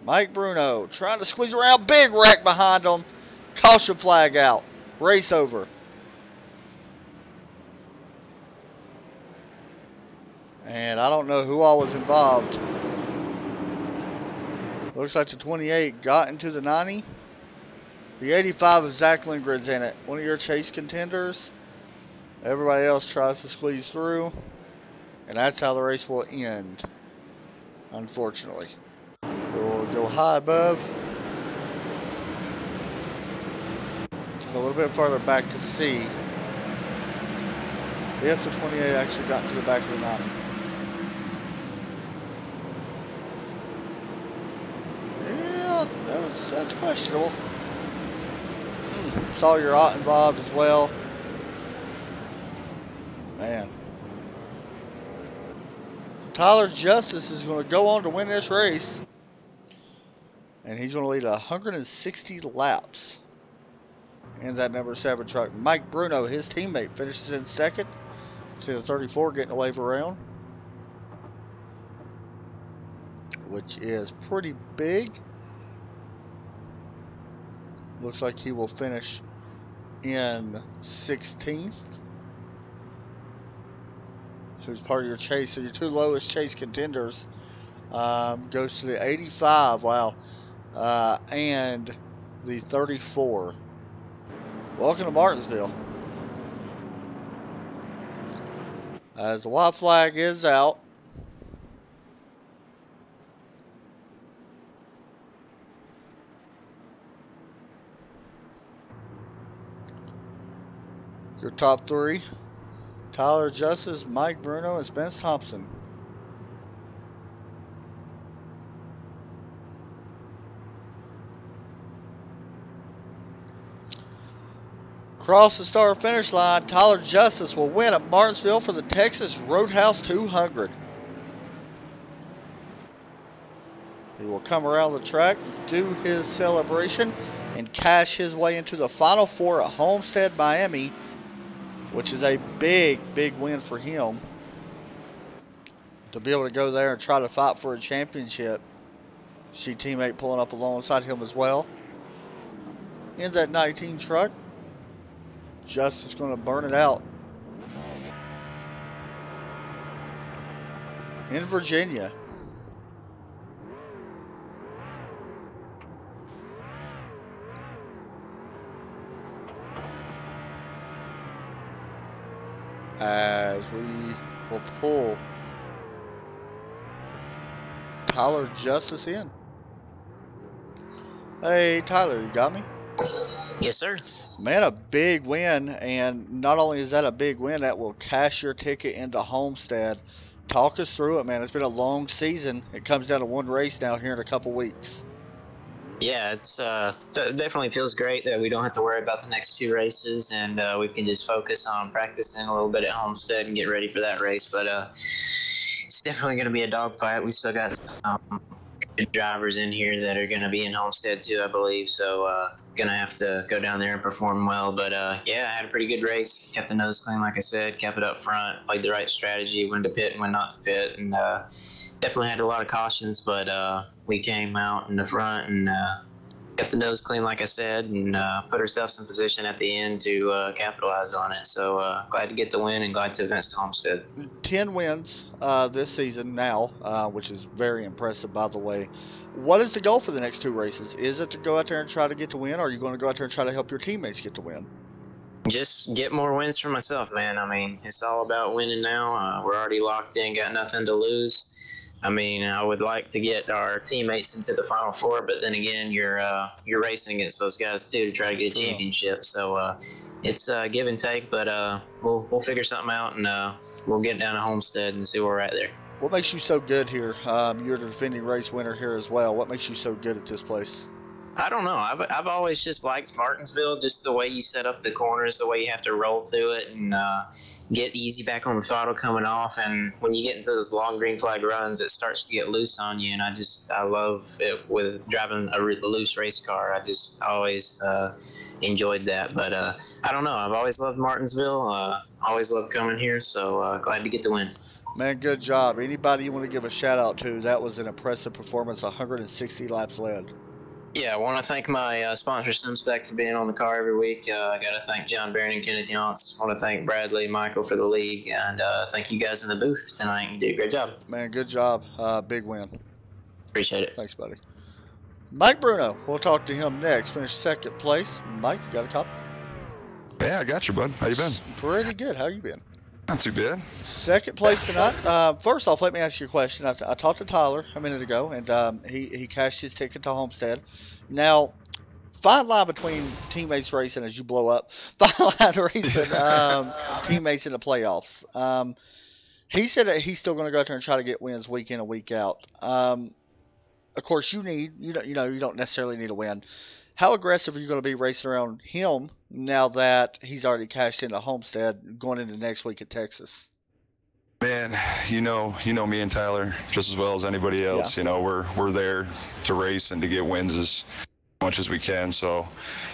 Mike Bruno trying to squeeze around. Big wreck behind him. Caution flag out. Race over. And I don't know who all was involved. Looks like the 28 got into the 90. The 85 of Zach Lindgren's in it. One of your chase contenders. Everybody else tries to squeeze through. And that's how the race will end. Unfortunately. We'll go high above. A little bit farther back to see if the 28 actually got to the back of the 90. Yeah, that's questionable. Sawyer Ott involved as well. Man. Tyler Justice is going to go on to win this race. And he's going to lead 160 laps in that number 7 truck. Mike Bruno, his teammate, finishes in second. See the 34 getting a wave around, which is pretty big. Looks like he will finish in 16th. Who's part of your chase. So your 2 lowest chase contenders goes to the 85. Wow. And the 34. Welcome to Martinsville. As the white flag is out. Your top 3. Tyler Justice, Mike Bruno, and Spence Thompson. Across the start finish line, Tyler Justice will win at Martinsville for the Texas Roadhouse 200. He will come around the track, do his celebration, and cash his way into the Final Four at Homestead, Miami, which is a big, big win for him. To be able to go there and try to fight for a championship. See teammate pulling up alongside him as well. In that 19 truck. Justice going to burn it out. In Virginia. As we will pull Tyler Justice in. Hey Tyler, you got me? Yes, sir. Man, a big win, and not only is that a big win, that will cash your ticket into Homestead. Talk us through it, man. It's been a long season. It comes down to one race now here in a couple weeks. Yeah, it's definitely feels great that we don't have to worry about the next 2 races, and we can just focus on practicing a little bit at Homestead and get ready for that race. But it's definitely going to be a dogfight. We still got some good drivers in here that are going to be in Homestead too, I believe. So going to have to go down there and perform well. But yeah, I had a pretty good race. Kept the nose clean, like I said. Kept it up front. Played the right strategy. When to pit and when not to pit. And definitely had a lot of cautions. But we came out in the front and kept the nose clean, like I said, and put ourselves in position at the end to capitalize on it. So glad to get the win and glad to advance to Homestead. 10 wins this season now, which is very impressive, by the way. What is the goal for the next 2 races? Is it to go out there and try to get to win, or are you going to go out there and try to help your teammates get to win? Just get more wins for myself, man. I mean, it's all about winning now. We're already locked in, got nothing to lose. I mean, I would like to get our teammates into the Final Four, but then again, you're racing against those guys too to try to get a championship. So it's give and take, but we'll figure something out and we'll get down to Homestead and see where we're at there. What makes you so good here? You're the defending race winner here as well. What makes you so good at this place? I don't know. I've always just liked Martinsville, just the way you set up the corners, the way you have to roll through it and get easy back on the throttle coming off. And when you get into those long green flag runs, it starts to get loose on you. And I love it with driving a loose race car. I just always enjoyed that. But I don't know. I've always loved Martinsville. Always loved coming here. So glad to get the win. Man, good job. Anybody you want to give a shout out to? That was an impressive performance. 160 laps led. Yeah, I want to thank my sponsor, SimSpec, for being on the car every week. I got to thank John Barron and Kenneth Yance. I want to thank Bradley, Michael for the league, and thank you guys in the booth tonight. You did a great job. Man, good job. Big win. Appreciate it. Thanks, buddy. Mike Bruno. We'll talk to him next. Finished 2nd place. Mike, you got a copy? Yeah, I got you, bud. How you been? Pretty good. How you been? Not too bad. 2nd place tonight. First off, let me ask you a question. I talked to Tyler a minute ago, and he cashed his ticket to Homestead. Now, fine line between teammates racing as you blow up, fine line racing teammates in the playoffs. He said that he's still going to go out there and try to get wins week in and week out. Of course, you don't necessarily need a win. How aggressive are you going to be racing around him now that he's already cashed into Homestead going into next week at Texas? Man, you know me and Tyler just as well as anybody else. Yeah. You know, we're there to race and to get wins as much as we can. So,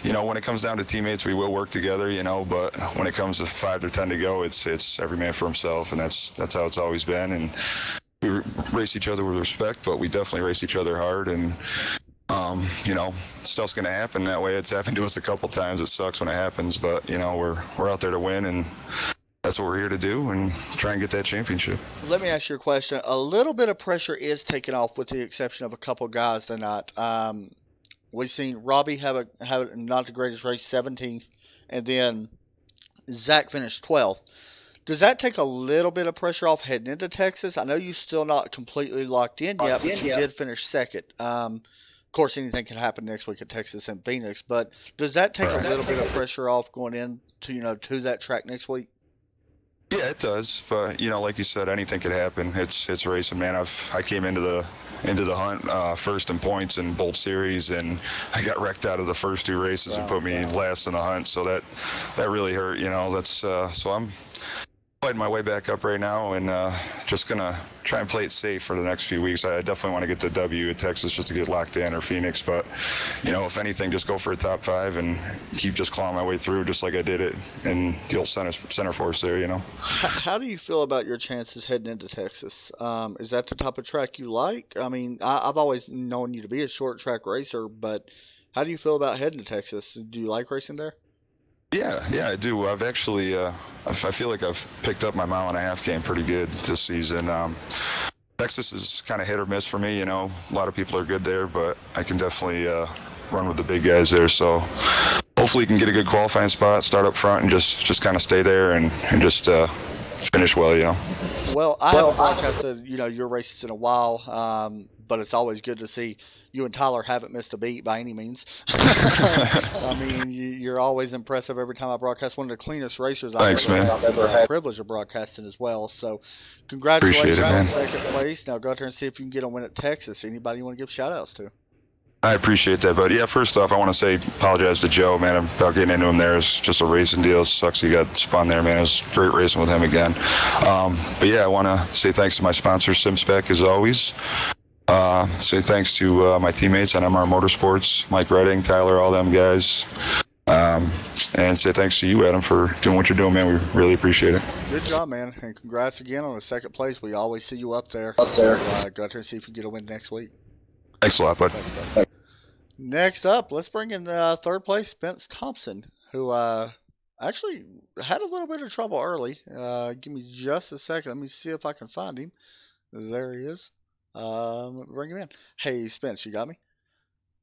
when it comes down to teammates, we will work together. But when it comes to 5 or 10 to go, it's every man for himself, and that's how it's always been. And we race each other with respect, but we definitely race each other hard. And stuff's going to happen that way. It's happened to us a couple times. It sucks when it happens, but, we're out there to win, and that's what we're here to do and try and get that championship. Let me ask you a question. A little bit of pressure is taken off with the exception of a couple guys tonight. We've seen Robbie have not the greatest race, 17th, and then Zach finished 12th. Does that take a little bit of pressure off heading into Texas? I know you're still not completely locked in yet, but you did finish 2nd. Of course, anything can happen next week at Texas and Phoenix, but does that take a little bit of pressure off going into to that track next week? Yeah, it does. But like you said, anything could happen. It's racing, man. I came into the hunt first in points in both series, and I got wrecked out of the first 2 races and put me last in the hunt. So that really hurt. That's so I'm fighting my way back up right now, and just gonna play it safe for the next few weeks. I definitely want to get the W at Texas just to get locked in, or Phoenix. But if anything, just go for a top 5 and keep just clawing my way through, just like I did it in the old center force there. How do you feel about your chances heading into Texas? Is that the type of track you like? I mean, I've always known you to be a short track racer, but how do you feel about heading to Texas? Do you like racing there? Yeah, I do. I've actually, I feel like I've picked up my mile-and-a-half game pretty good this season. Texas is kind of hit or miss for me. A lot of people are good there, but I can definitely run with the big guys there. So hopefully you can get a good qualifying spot, start up front, and just kind of stay there and just finish well. Well, I haven't broadcasted your races in a while, but it's always good to see you and Tyler haven't missed a beat by any means. I mean, you're always impressive every time I broadcast. One of the cleanest racers I've ever had the privilege of broadcasting as well. So congratulations on second place. Now go out there and see if you can get a win at Texas. Anybody you want to give shout-outs to? I appreciate that, buddy. Yeah, first off, I want to apologize to Joe, man, about getting into him there. It's just a racing deal. It sucks he got spun there, man. It was great racing with him again. But yeah, I want to say thanks to my sponsor, SimSpec, as always. Say thanks to my teammates on MR Motorsports, Mike Redding, Tyler, all them guys. And say thanks to you, Adam, for doing what you're doing, man. We really appreciate it. Good job, man. And congrats again on the second place. We always see you up there. Go out there and see if you get a win next week. Thanks a lot, bud. Next up, let's bring in third place, Spence Thompson, who actually had a little bit of trouble early. Give me just a second. Let me see if I can find him. There he is. Bring him in. Hey, Spence, you got me?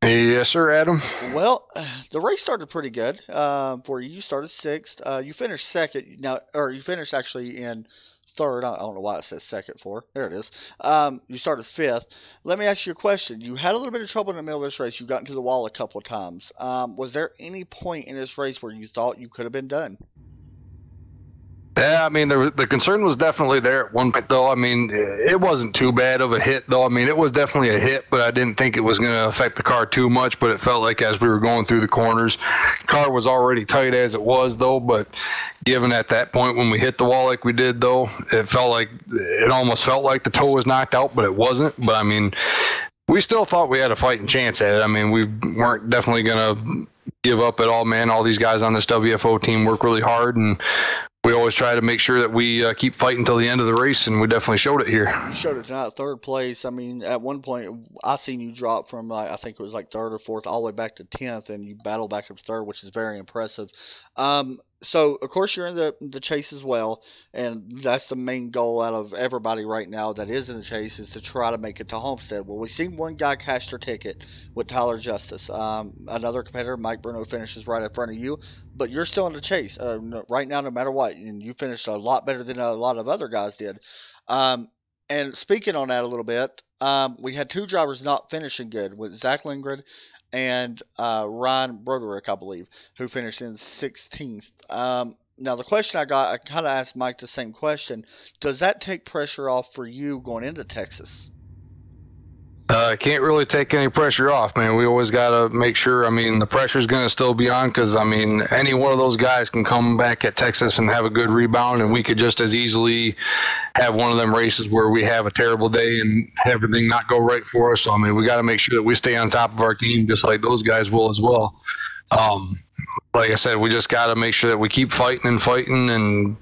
Yes, sir, Adam. Well, the race started pretty good for you. You started sixth. You finished second. You finished actually in third. I don't know why it says second for. There it is. You started fifth. Let me ask you a question. You had a little bit of trouble in the middle of this race. You got into the wall a couple of times. Was there any point in this race where you thought you could have been done? Yeah, I mean, the concern was definitely there at one point, though. I mean, it wasn't too bad of a hit, though. I mean, it was definitely a hit, but I didn't think it was going to affect the car too much. But it felt like as we were going through the corners, the car was already tight as it was, though. But given at that point when we hit the wall like we did, though, it almost felt like the toe was knocked out, but it wasn't. But, I mean, we still thought we had a fighting chance at it. I mean, we weren't definitely going to give up at all, man. All these guys on this WFO team work really hard, and we always try to make sure that we keep fighting until the end of the race, and we definitely showed it here. You showed it tonight, third place. I mean, at one point, I seen you drop from, I think it was like third or fourth, all the way back to 10th, and you battled back up to third, which is very impressive. So, of course, you're in the chase as well, and that's the main goal out of everybody right now that is in the chase, is to try to make it to Homestead. Well, we've seen one guy cash their ticket with Tyler Justice. Another competitor, Mike Bruno, finishes right in front of you, but you're still in the chase right now no matter what, and you finished a lot better than a lot of other guys did. And speaking on that a little bit, we had two drivers not finishing good, with Zach Lindgren and Ryan Broderick, I believe, who finished in 16th. Now, the question I kind of asked Mike the same question. Does that take pressure off for you going into Texas? Can't really take any pressure off, man. We always got to make sure, I mean, the pressure's going to still be on because, I mean, any one of those guys can come back at Texas and have a good rebound, and we could just as easily have one of them races where we have a terrible day and everything not go right for us. So, I mean, we got to make sure that we stay on top of our game just like those guys will as well. Like I said, we just got to make sure that we keep fighting and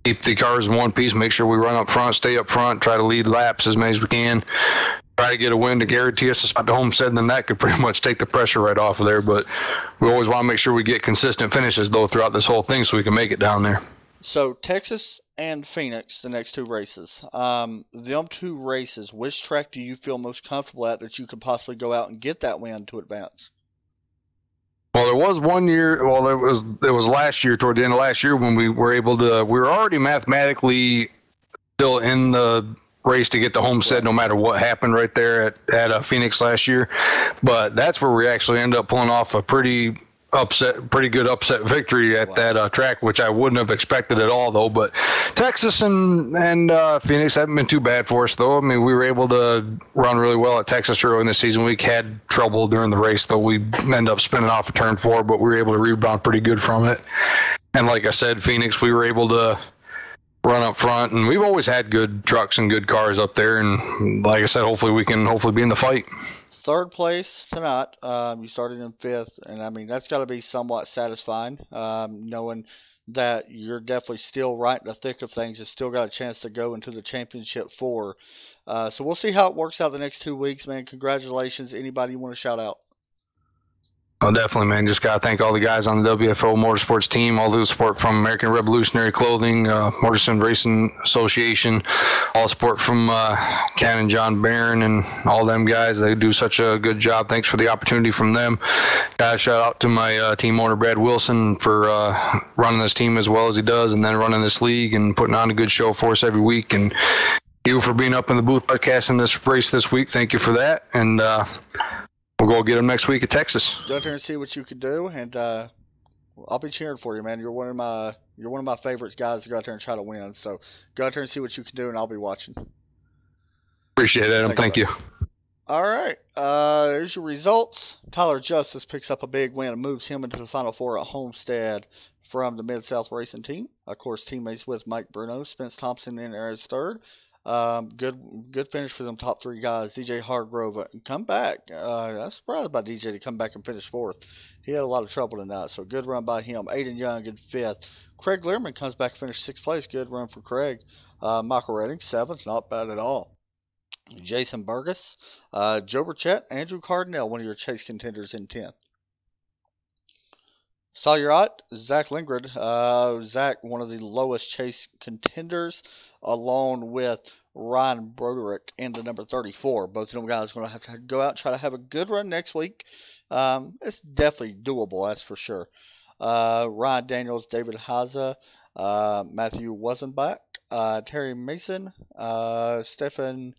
keep the cars in one piece, make sure we run up front, stay up front, try to lead laps as many as we can. Try to get a win to guarantee us a spot to Homestead, and then that could pretty much take the pressure right off of there. But we always want to make sure we get consistent finishes, though, throughout this whole thing so we can make it down there. So Texas and Phoenix, the next two races. Them two races, which track do you feel most comfortable at that you could possibly go out and get that win to advance? Well, there was one year, well, it was last year, toward the end of last year, when we were able to, we were already mathematically still in the race to get to Homestead no matter what happened right there at Phoenix last year. But that's where we actually ended up pulling off a pretty good upset victory at that track, which I wouldn't have expected at all, though. But Texas and Phoenix haven't been too bad for us, though. I mean, we were able to run really well at Texas early in the season. We had trouble during the race, though. We ended up spinning off of turn 4, but we were able to rebound pretty good from it. And like I said, Phoenix, we were able to run up front, and we've always had good trucks and good cars up there. And like I said, hopefully we can be in the fight. Third place tonight. You started in 5th, and I mean that's got to be somewhat satisfying, knowing that you're definitely still right in the thick of things and still got a chance to go into the championship 4. So we'll see how it works out the next 2 weeks, man. Congratulations. Anybody you want to shout out? Oh, definitely, man. Just got to thank all the guys on the WFO Motorsports team, all the support from American Revolutionary Clothing, Morrison Racing Association, all the support from Ken and John Barron and all them guys. They do such a good job. Thanks for the opportunity from them. Got a shout out to my team owner, Brad Wilson, for running this team as well as he does, and then running this league and putting on a good show for us every week. And you for being up in the booth broadcasting this race this week. Thank you for that. And we'll go get them next week at Texas. Go out there and see what you can do, and I'll be cheering for you, man. You're one of my favorites guys to go out there and try to win. So go out there and see what you can do, and I'll be watching. Appreciate it, Adam. Thank you. All right, there's your results. Tyler Justice picks up a big win and moves him into the Final 4 at Homestead from the Mid-South Racing team. Of course, teammates with Mike Bruno, Spence Thompson in there as 3rd. Good finish for them top 3 guys. DJ Hargrove come back. I'm surprised by DJ to come back and finish 4th. He had a lot of trouble tonight, so good run by him. Aiden Young in 5th. Craig Learman comes back and finished 6th place. Good run for Craig. Michael Redding 7th, not bad at all. Jason Burgess, Joe Burchett, Andrew Cardinell, one of your chase contenders in 10th. Sawyerot, Zach Lindgren. Zach, one of the lowest chase contenders, along with Ryan Broderick in the number 34. Both of them guys are going to have to go out and try to have a good run next week. It's definitely doable, that's for sure. Ryan Daniels, David Haza, Matthew Wazenbach, Terry Mason, Stephen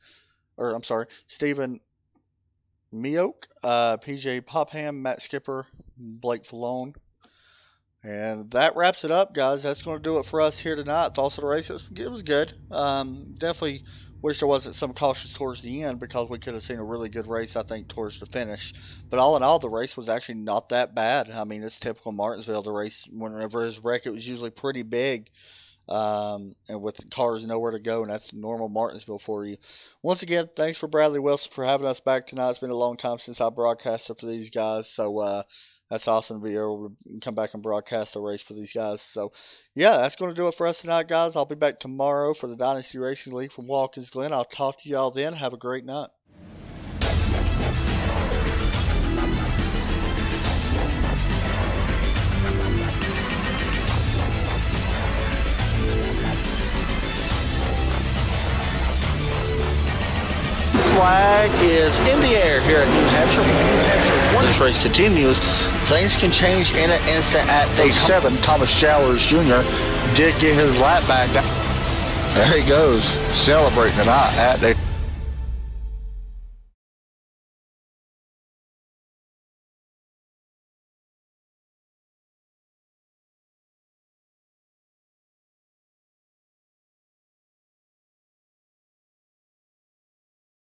Meoke, PJ Popham, Matt Skipper, Blake Fallone. And that wraps it up, guys. That's going to do it for us here tonight. Thoughts of the race? It was good. Definitely wish there wasn't some cautious towards the end, because we could have seen a really good race, I think, towards the finish. But all in all, the race was actually not that bad. I mean, it's typical Martinsville. The race, whenever his wreck, it was usually pretty big. And with the cars nowhere to go, and that's normal Martinsville for you. Once again, thanks for Bradley Wilson for having us back tonight. It's been a long time since I broadcasted for these guys, so that's awesome to be able to come back and broadcast the race for these guys. So, yeah, that's going to do it for us tonight, guys. I'll be back tomorrow for the Dynasty Racing League from Watkins Glen. I'll talk to y'all then. Have a great night. Flag is in the air here at New Hampshire. Once this race continues, things can change in an instant at day 7. Thomas Jowers Jr. did get his lap back. There he goes, celebrating tonight at day